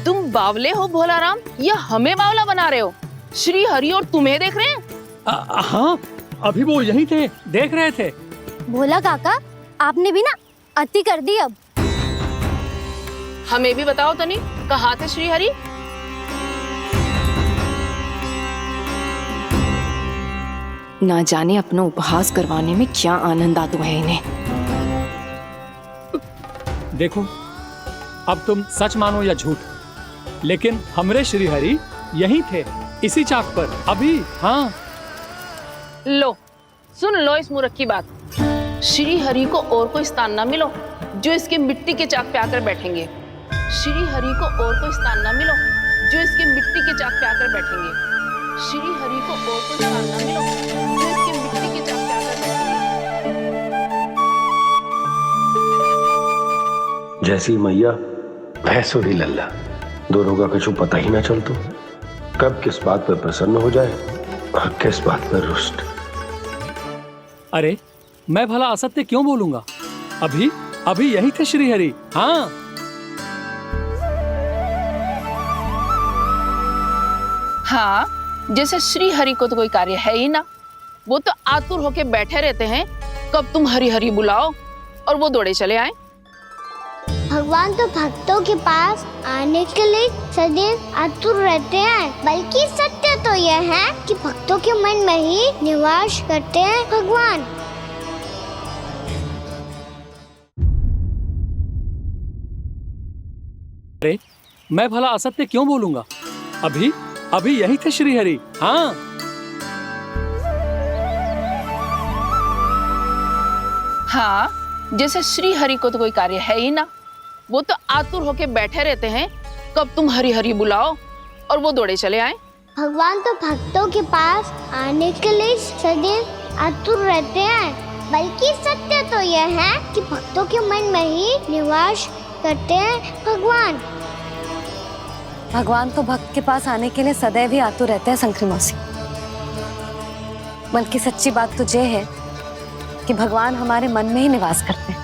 तुम बावले हो भोलाराम या हमें बावला बना रहे हो? श्री हरि और तुम्हें देख रहे हैं? हाँ, अभी वो यहीं थे, देख रहे थे। भोला काका, आपने भी ना अति कर दी। अब हमें भी बताओ तनी, कहाँ थे श्री हरि? ना जाने अपना उपहास करवाने में क्या आनंद आता है इन्हें। देखो, अब तुम सच मानो या झूठ, लेकिन हमरे श्री हरि यहीं थे, इसी चाक पर अभी। हाँ, लो सुन लो इस मूर्ख की बात। श्री हरि को और कोई स्थान ना मिलो जो इसके मिट्टी के चाक पे आकर बैठेंगे। श्री हरि को और कोई स्थान ना मिलो जो इसके मिट्टी के चाक पे आकर बैठेंगे। श्री हरि को और कोई स्थान ना मिलो जो इसके मिट्टी के चाक पे आकर बैठेंगे। जैसी मैया भैंसो ही लल्ला, दोनों का कुछ पता ही ना चलतो, कब किस बात पर प्रसन्न हो जाए और किस बात पर रुष्ट। अरे मैं भला असत्य क्यों बोलूंगा? अभी अभी यही थे श्री हरि। हाँ, हाँ, जैसे श्री हरि को तो कोई कार्य है ही ना, वो तो आतुर होके बैठे रहते हैं कब तुम हरि हरि बुलाओ और वो दौड़े चले आए। भगवान तो भक्तों के पास आने के लिए सदैव आतुर रहते हैं, बल्कि सत्य तो यह है कि भक्तों के मन में ही निवास करते हैं भगवान। अरे मैं भला असत्य क्यों बोलूंगा? अभी अभी यही थे श्री हरि। हाँ, हाँ, जैसे श्री हरि को तो कोई कार्य है ही ना, वो तो आतुर होके बैठे रहते हैं कब तुम हरि हरि बुलाओ और वो दौड़े चले आए। भगवान तो भक्तों के पास आने के लिए सदैव आतुर रहते हैं, बल्कि सत्य तो यह है कि भक्तों के मन में ही निवास करते हैं भगवान। भगवान तो भक्त के पास आने के लिए सदैव ही आतुर रहते हैं शंकरी मौसी। बल्कि सच्ची बात तो ये है कि भगवान हमारे मन में ही निवास करते हैं।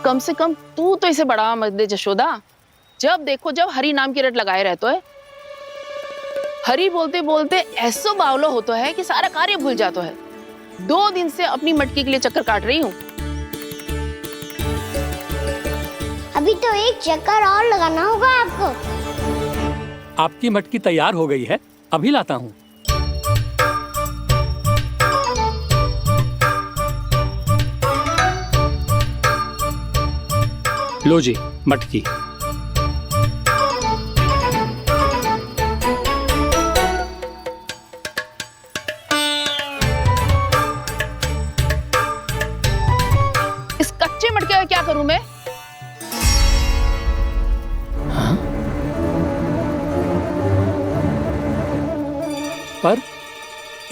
कम से कम तू तो इसे बढ़ावा मत दे जशोदा। जब देखो जब हरि नाम की रट लगाए रहते है। हरि बोलते बोलते ऐसो बावलो होता है कि सारा कार्य भूल जाता है। 2 दिन से अपनी मटकी के लिए चक्कर काट रही हूँ। अभी तो एक चक्कर और लगाना होगा आपको। आपकी मटकी तैयार हो गई है, अभी लाता हूँ। लो जी मटकी। इस कच्चे मटके का क्या करूं मैं? पर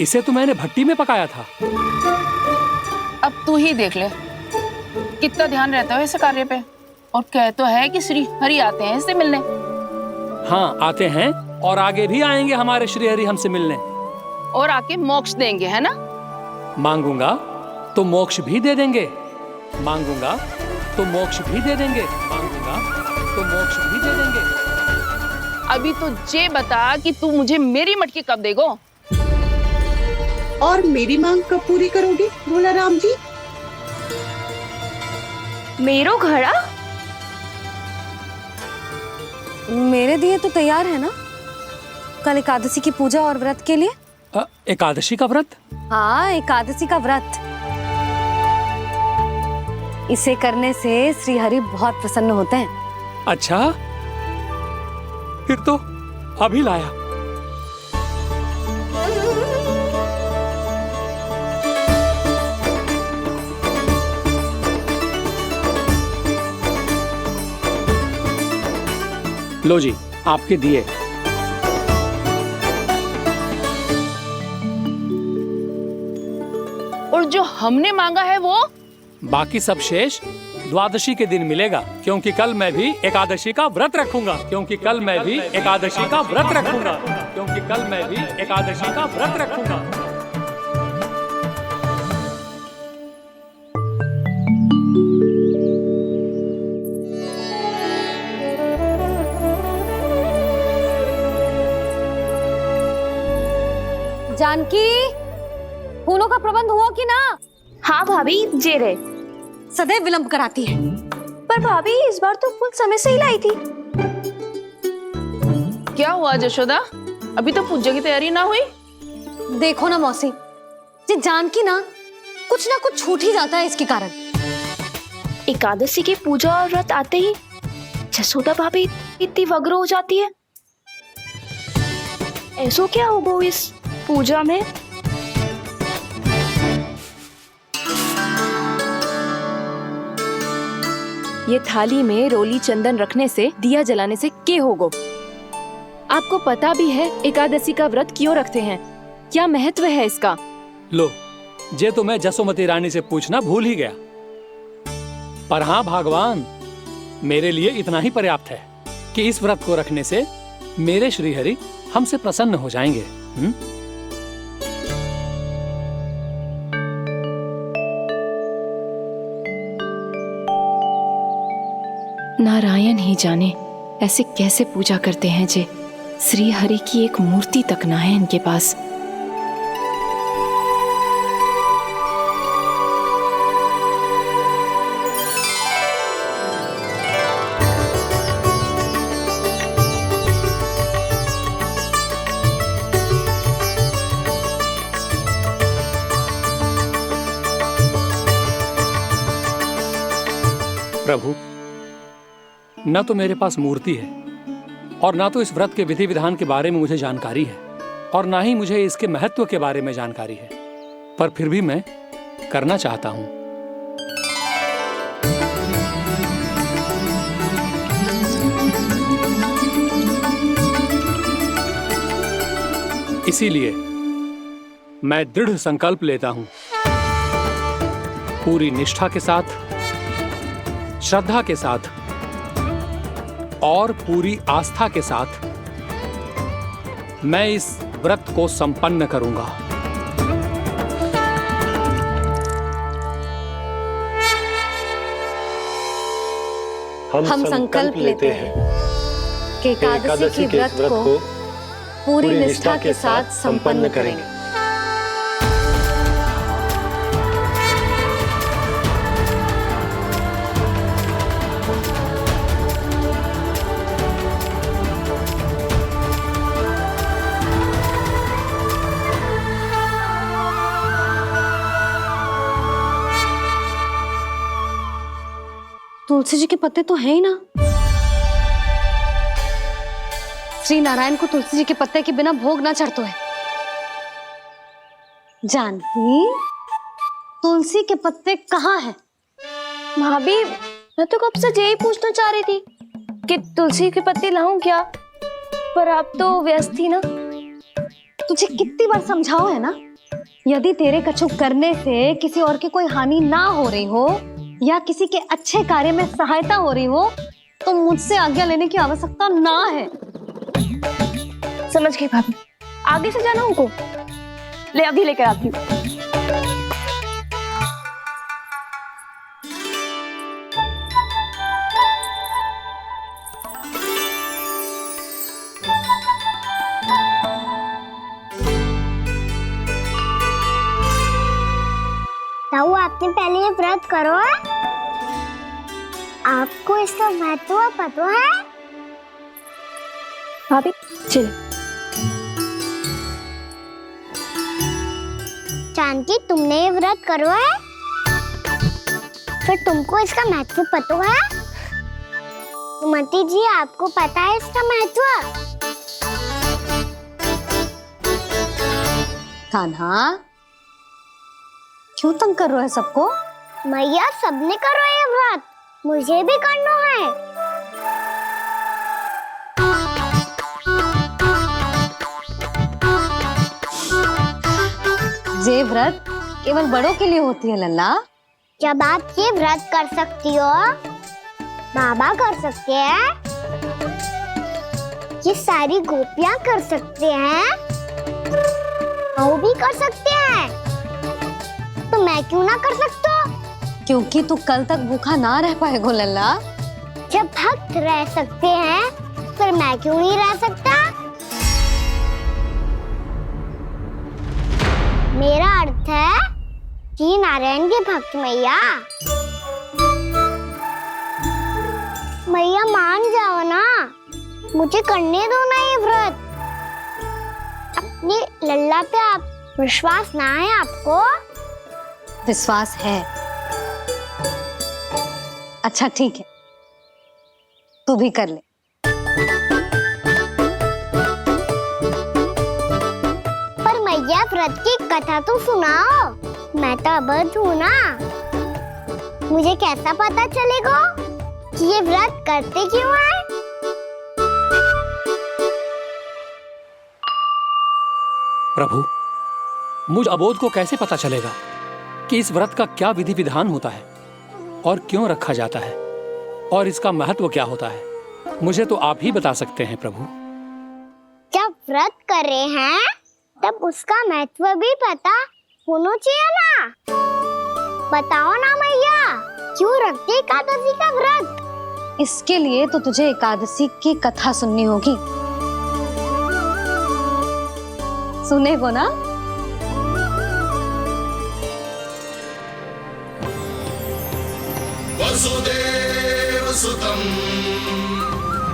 इसे तो मैंने भट्टी में पकाया था। अब तू ही देख ले कितना ध्यान रहता है इस कार्य पे। और कह तो है कि श्री हरि आते हैं इससे मिलने। हाँ, आते हैं और आगे भी आएंगे हमारे श्री हरि हमसे मिलने। और आके मोक्ष देंगे, है ना? मांगूंगा तो मोक्ष भी दे देंगे, मांगूंगा तो मोक्ष भी दे देंगे, मांगूंगा तो मोक्ष भी दे देंगे। अभी तो ये बता कि तू मुझे मेरी मटकी कब देगो? और मेरी मांग कब पूरी करोगे भोलाराम जी? मेरो घड़ा मेरे दिए तो तैयार है ना, कल एकादशी की पूजा और व्रत के लिए। एकादशी का व्रत? हाँ, एकादशी का व्रत। इसे करने से श्री हरि बहुत प्रसन्न होते हैं। अच्छा, फिर तो अभी लाया। लो जी आपके दिए। और जो हमने मांगा है वो? बाकी सब शेष द्वादशी के दिन मिलेगा, क्योंकि कल मैं भी एकादशी का व्रत रखूंगा, क्योंकि कल मैं भी एकादशी का व्रत रखूंगा, क्योंकि कल मैं भी एकादशी का व्रत रखूंगा। जानकी, फूलों का प्रबंध हुआ कि ना? हाँ भाभी, जे रहे। सदैव विलंब कराती है। पर भाभी इस बार तो फूल समय से ही लाई थी। क्या हुआ यशोदा, अभी तो पूजा की तैयारी ना हुई? देखो ना मौसी, ये जानकी ना कुछ छूट ही जाता है इसके कारण। एकादशी की पूजा और व्रत आते ही यशोदा भाभी इतनी वग्र हो जाती है। ऐसो क्या होगा इस पूजा में? ये थाली में रोली चंदन रखने से, दिया जलाने से के होगो? आपको पता भी है एकादशी का व्रत क्यों रखते हैं? क्या महत्व है इसका? लो, जे तो मैं जसोमती रानी से पूछना भूल ही गया। पर हाँ भगवान, मेरे लिए इतना ही पर्याप्त है कि इस व्रत को रखने से मेरे श्रीहरि हमसे प्रसन्न हो जाएंगे। नारायण ही जाने ऐसे कैसे पूजा करते हैं जे श्री हरि की एक मूर्ति तक ना है इनके पास। प्रभु, न तो मेरे पास मूर्ति है और ना तो इस व्रत के विधि विधान के बारे में मुझे जानकारी है, और ना ही मुझे इसके महत्व के बारे में जानकारी है, पर फिर भी मैं करना चाहता हूं। इसीलिए मैं दृढ़ संकल्प लेता हूं, पूरी निष्ठा के साथ, श्रद्धा के साथ और पूरी आस्था के साथ मैं इस व्रत को संपन्न करूंगा। हम संकल्प लेते हैं कि एकादशी के व्रत को पूरी निष्ठा के साथ संपन्न करेंगे। तुलसी जी के पत्ते तो हैं ही ना। श्री नारायण को तुलसी जी के पत्ते के बिना भोग ना चढ़तो है। जानकी, तुलसी के पत्ते कहाँ हैं? भाभी, मैं तो कब से यही पूछना चाह रही थी कि तुलसी के पत्ते लाऊं क्या, पर आप तो व्यस्त थी ना। तुझे कितनी बार समझाओ है ना, यदि तेरे कछु करने से किसी और की कोई हानि ना हो रही हो या किसी के अच्छे कार्य में सहायता हो रही हो तो मुझसे आज्ञा लेने की आवश्यकता ना है। समझ गई भाभी, आगे से जाना उनको। ले अभी लेकर आती हूँ। ताऊ, आपने पहले ये व्रत करो है? आपको इसका महत्व पता है? भाभी चल। जानकी, तुमने ये व्रत करो है? फिर तुमको इसका महत्व पता है? सुमति जी, आपको पता है इसका महत्व? कान्हा, क्यों तंग कर रहे हो सबको? मैया, सबने करो ये व्रत, मुझे भी करना है। ये व्रत केवल बड़ों के लिए होती है लल्ला, जब आप ये व्रत कर सकती हो, बाबा कर सकते हैं, ये सारी गोपियां कर सकते हैं, वो भी कर सकते हैं, तो मैं क्यों ना कर सकता? क्योंकि तू कल तक भूखा ना रह पाएगा लल्ला। जब भक्त रह सकते हैं, फिर मैं क्यों नहीं रह सकता? मेरा अर्थ है कि नारायण के भक्त मैया, मैया मान जाओ ना, मुझे करने दो ना ये व्रत। अपनी लल्ला पे आप विश्वास ना है आपको? विश्वास है। अच्छा ठीक है, तू भी कर ले। पर मैया व्रत की कथा तो सुनाओ, मैं तो अबध हूँ ना, मुझे कैसा पता चलेगा कि ये व्रत करते क्यों हैं? प्रभु, मुझ अबोध को कैसे पता चलेगा कि इस व्रत का क्या विधि विधान होता है और क्यों रखा जाता है और इसका महत्व क्या होता है? मुझे तो आप ही बता सकते हैं प्रभु। जब व्रत कर रहे हैं तब उसका महत्व भी पता होना चाहिए ना। बताओ ना मैया, क्यों रखते एकादशी का व्रत? इसके लिए तो तुझे एकादशी की कथा सुननी होगी। सुने वो ना? वसुदेव सुतं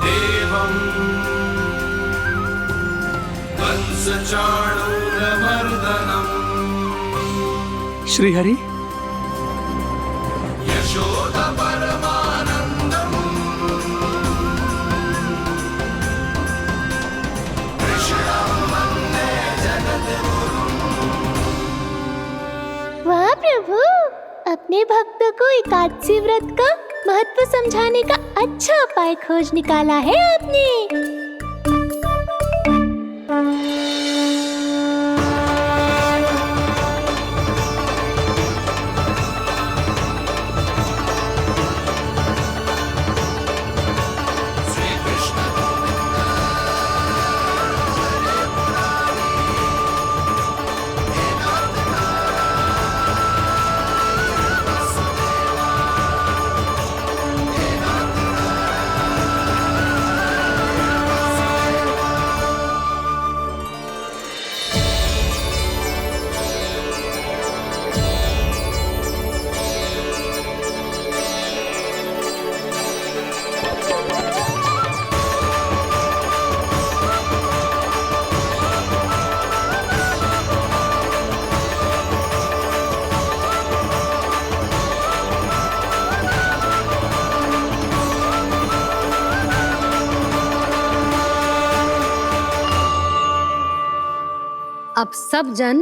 देवं कंस चाणूरमर्दनम् श्री हरि, यशोदा परमानंदम् कृष्णं वन्दे जगद्गुरुम्। वाह प्रभु, अपने भक्तों को एकादशी व्रत का महत्व समझाने का अच्छा उपाय खोज निकाला है आपने। अब सब जन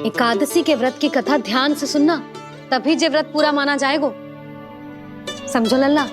एकादशी के व्रत की कथा ध्यान से सुनना, तभी जे व्रत पूरा माना जाएगा। समझो लल्ला?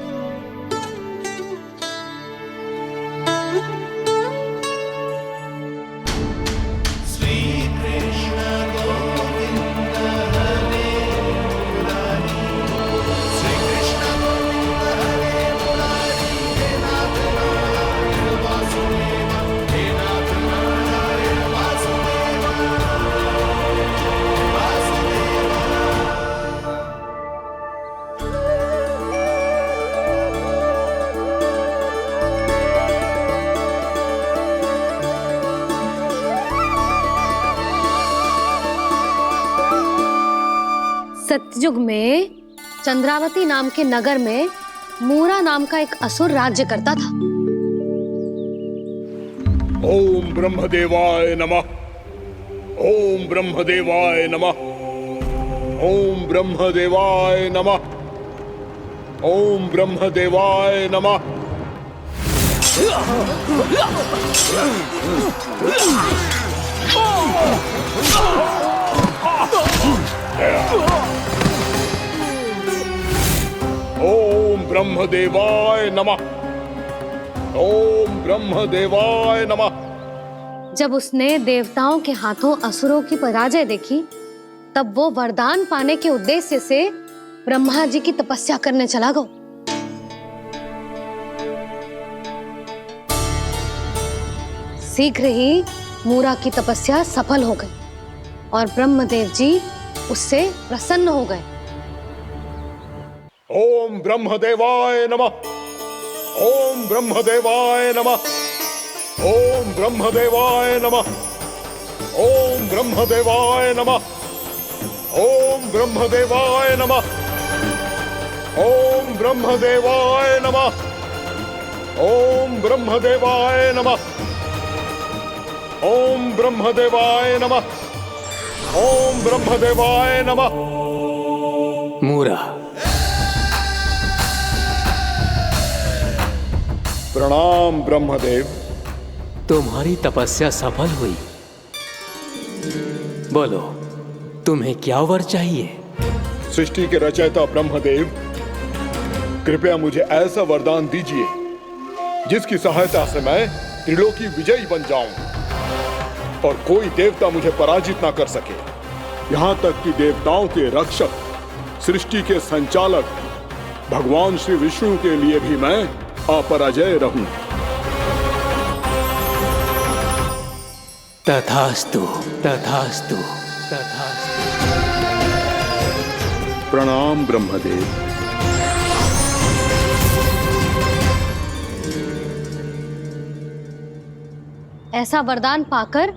सतयुग में चंद्रावती नाम के नगर में मूरा नाम का एक असुर राज्य करता था। ओम ब्रह्मदेवाय नमः। ओम ब्रह्मदेवाय नमः। ओम ब्रह्मदेवाय नमः। ओम ब्रह्मदेवाय नमः। ओम ब्रह्मदेवाय नमः। ओम ब्रह्मदेवाय नमः। जब उसने देवताओं के हाथों असुरों की पराजय देखी, तब वो वरदान पाने के उद्देश्य से ब्रह्मा जी की तपस्या करने चला गो। शीघ्र ही मूरा की तपस्या सफल हो गई और ब्रह्मदेव जी उससे प्रसन्न हो गए। ओम ब्रह्मदेवाय नमः। ओम ब्रह्मदेवाय नमः। ओम ब्रह्मदेवाय नमः। ओम ब्रह्मदेवाय नमः। ओम ब्रह्मदेवाय नमः। ओम ब्रह्मदेवाय नमः। ओम ब्रह्मदेवाय नमः। ओम ब्रह्मदेवाय नमः। ओम ब्रह्मदेवाय नमः। मूरा, प्रणाम ब्रह्मदेव। तुम्हारी तपस्या सफल हुई। बोलो, तुम्हें क्या वर चाहिए? सृष्टि के रचयिता ब्रह्मदेव, कृपया मुझे ऐसा वरदान दीजिए जिसकी सहायता से मैं त्रिलोकी विजयी बन जाऊं और कोई देवता मुझे पराजित ना कर सके। यहां तक कि देवताओं के रक्षक, सृष्टि के संचालक भगवान श्री विष्णु के लिए भी मैं अपराजय रहूं। तथास्तु, तथास्तु, तथास्तु। प्रणाम ब्रह्मदेव। ऐसा वरदान पाकर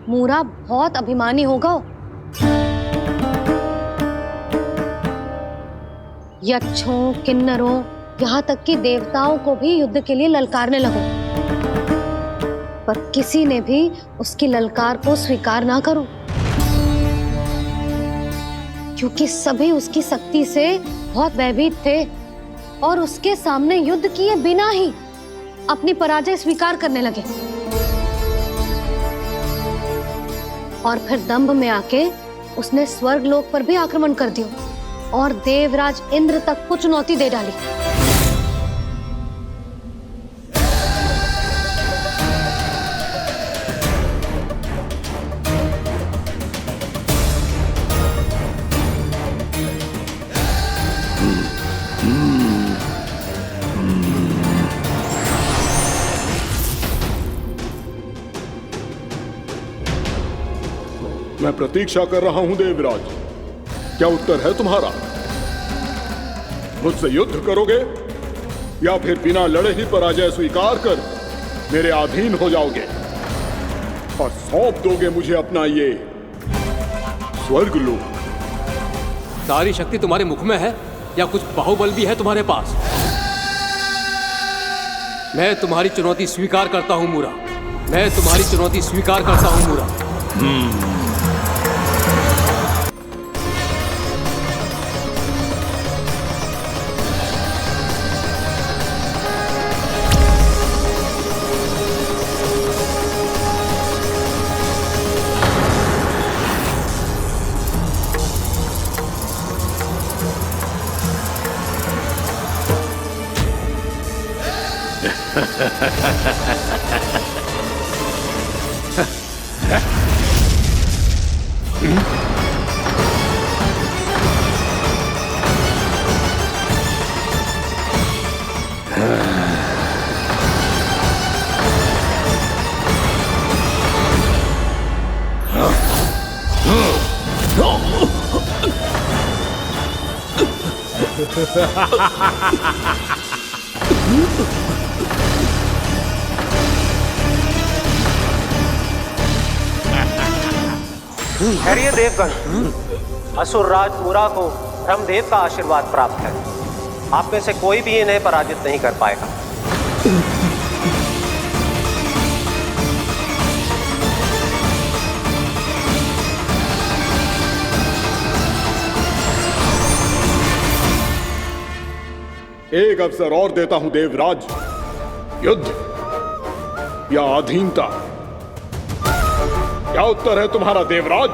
मूरा बहुत अभिमानी होगा। यक्षों, किन्नरों, यहाँ तक कि देवताओं को भी युद्ध के लिए ललकारने लगो, पर किसी ने भी उसकी ललकार को स्वीकार ना करो, क्योंकि सभी उसकी शक्ति से बहुत भयभीत थे और उसके सामने युद्ध किए बिना ही अपनी पराजय स्वीकार करने लगे और फिर दंभ में आके उसने स्वर्ग लोक पर भी आक्रमण कर दिया और देवराज इंद्र तक को चुनौती दे डाली। मैं प्रतीक्षा कर रहा हूं देवराज। क्या उत्तर है तुम्हारा? मुझसे युद्ध करोगे या फिर बिना लड़े ही पराजय स्वीकार कर मेरे अधीन हो जाओगे और सौंप दोगे मुझे अपना ये स्वर्ग लोक? सारी शक्ति तुम्हारे मुख में है या कुछ बाहुबल भी है तुम्हारे पास? मैं तुम्हारी चुनौती स्वीकार करता हूं मूरा। मैं तुम्हारी चुनौती स्वीकार करता हूं मूरा। खैरिए देवगण, असुर राज मूरा को ब्रह्मदेव का आशीर्वाद प्राप्त है। आप में से कोई भी इन्हें पराजित नहीं कर पाएगा। एक अवसर और देता हूं देवराज। युद्ध या अधीनता, क्या उत्तर है तुम्हारा देवराज?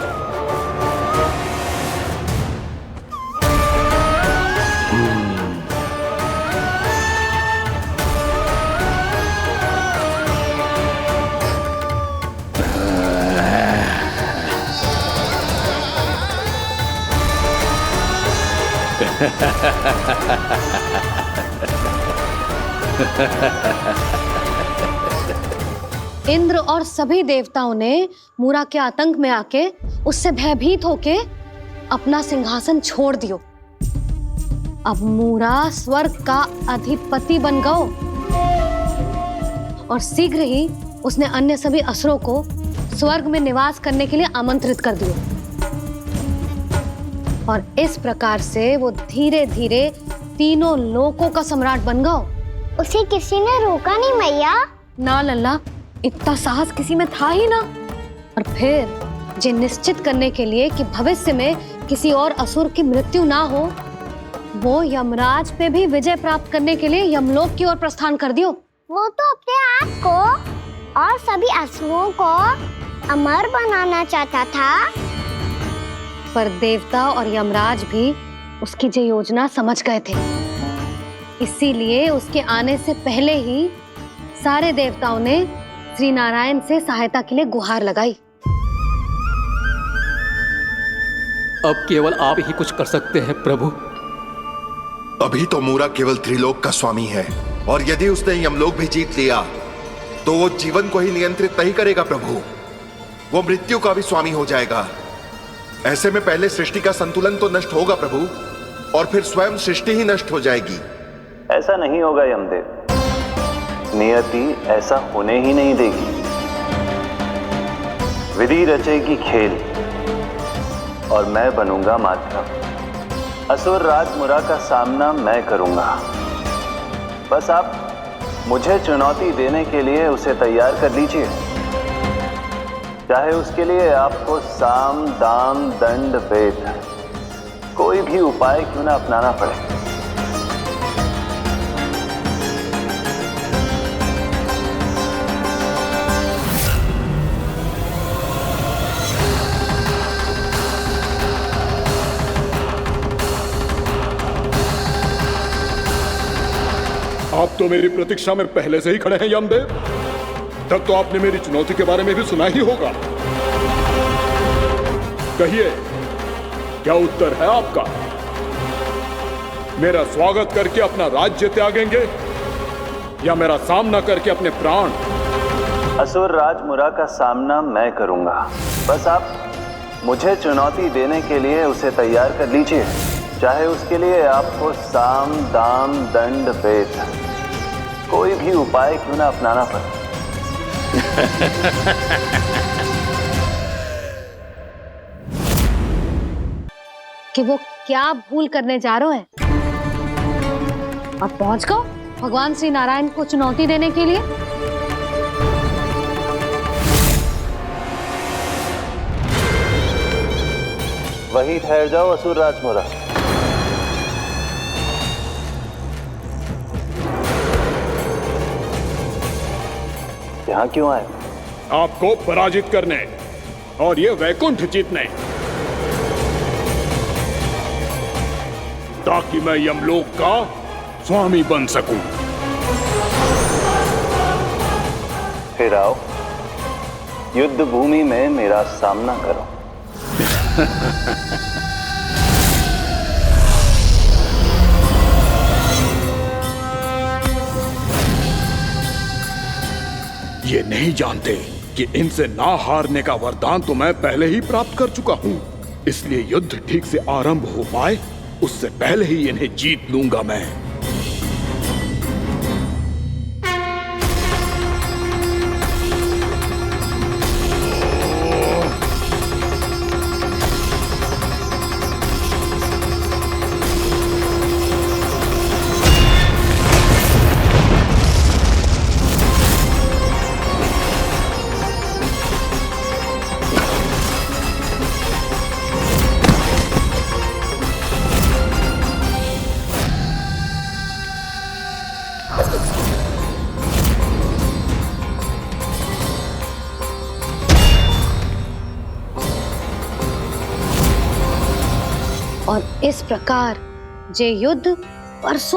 इंद्र और सभी देवताओं ने मूरा के आतंक में आके उससे भयभीत होके अपना सिंहासन छोड़ दियो। अब मूरा स्वर्ग का अधिपति बन गयो और शीघ्र ही उसने अन्य सभी असुरों को स्वर्ग में निवास करने के लिए आमंत्रित कर दियो। और इस प्रकार से वो धीरे धीरे तीनों लोकों का सम्राट बन गयो। उसे किसी ने रोका नहीं मैया। ना लल्ला, इतना साहस किसी में था ही ना। और फिर ये निश्चित करने के लिए कि भविष्य में किसी और असुर की मृत्यु ना हो, वो यमराज पे भी विजय प्राप्त करने के लिए यमलोक की ओर प्रस्थान कर दियो। वो तो अपने आप को और सभी असुरों को अमर बनाना चाहता था। पर देवता और यमराज भी उसकी ये योजना समझ गए थे। इसीलिए उसके आने से पहले ही सारे देवताओं ने श्री नारायण से सहायता के लिए गुहार लगाई। अब केवल आप ही कुछ कर सकते हैं प्रभु। अभी तो मूरा केवल त्रिलोक का स्वामी है, और यदि उसने यमलोक भी जीत लिया तो वो जीवन को ही नियंत्रित नहीं करेगा प्रभु, वो मृत्यु का भी स्वामी हो जाएगा। ऐसे में पहले सृष्टि का संतुलन तो नष्ट होगा प्रभु, और फिर स्वयं सृष्टि ही नष्ट हो जाएगी। ऐसा नहीं होगा यमदेव, नियति ऐसा होने ही नहीं देगी। विधि रचेगी खेल और मैं बनूंगा माध्यम। असुर राज मुरा का सामना मैं करूंगा। बस आप मुझे चुनौती देने के लिए उसे तैयार कर लीजिए, चाहे उसके लिए आपको साम दाम दंड भेद कोई भी उपाय क्यों ना अपनाना पड़े। आप तो मेरी प्रतीक्षा में पहले से ही खड़े हैं यमदेव। तब तो आपने मेरी चुनौती के बारे में भी सुना ही होगा। कहिए, क्या उत्तर है आपका? मेरा स्वागत करके अपना राज्य त्यागेंगे या मेरा सामना करके अपने प्राण? असुर राज मुरा का सामना मैं करूंगा। बस आप मुझे चुनौती देने के लिए उसे तैयार कर लीजिए, चाहे उसके लिए आपको साम दाम दंड भेद कोई भी उपाय क्यों ना अपनाना पड़े। कि वो क्या भूल करने जा रहे हैं। और पहुंच गओ भगवान श्री नारायण को चुनौती देने के लिए। वहीं ठहर जाओ असुर राज मुरा। यहाँ क्यों आए? आपको पराजित करने और ये वैकुंठ जीतने, ताकि मैं यमलोक का स्वामी बन सकूं। फिर आओ, युद्ध भूमि में मेरा सामना करो। ये नहीं जानते कि इनसे ना हारने का वरदान तो मैं पहले ही प्राप्त कर चुका हूं। इसलिए युद्ध ठीक से आरंभ हो पाए उससे पहले ही इन्हें जीत लूंगा मैं। और इस प्रकार ये युद्ध परसों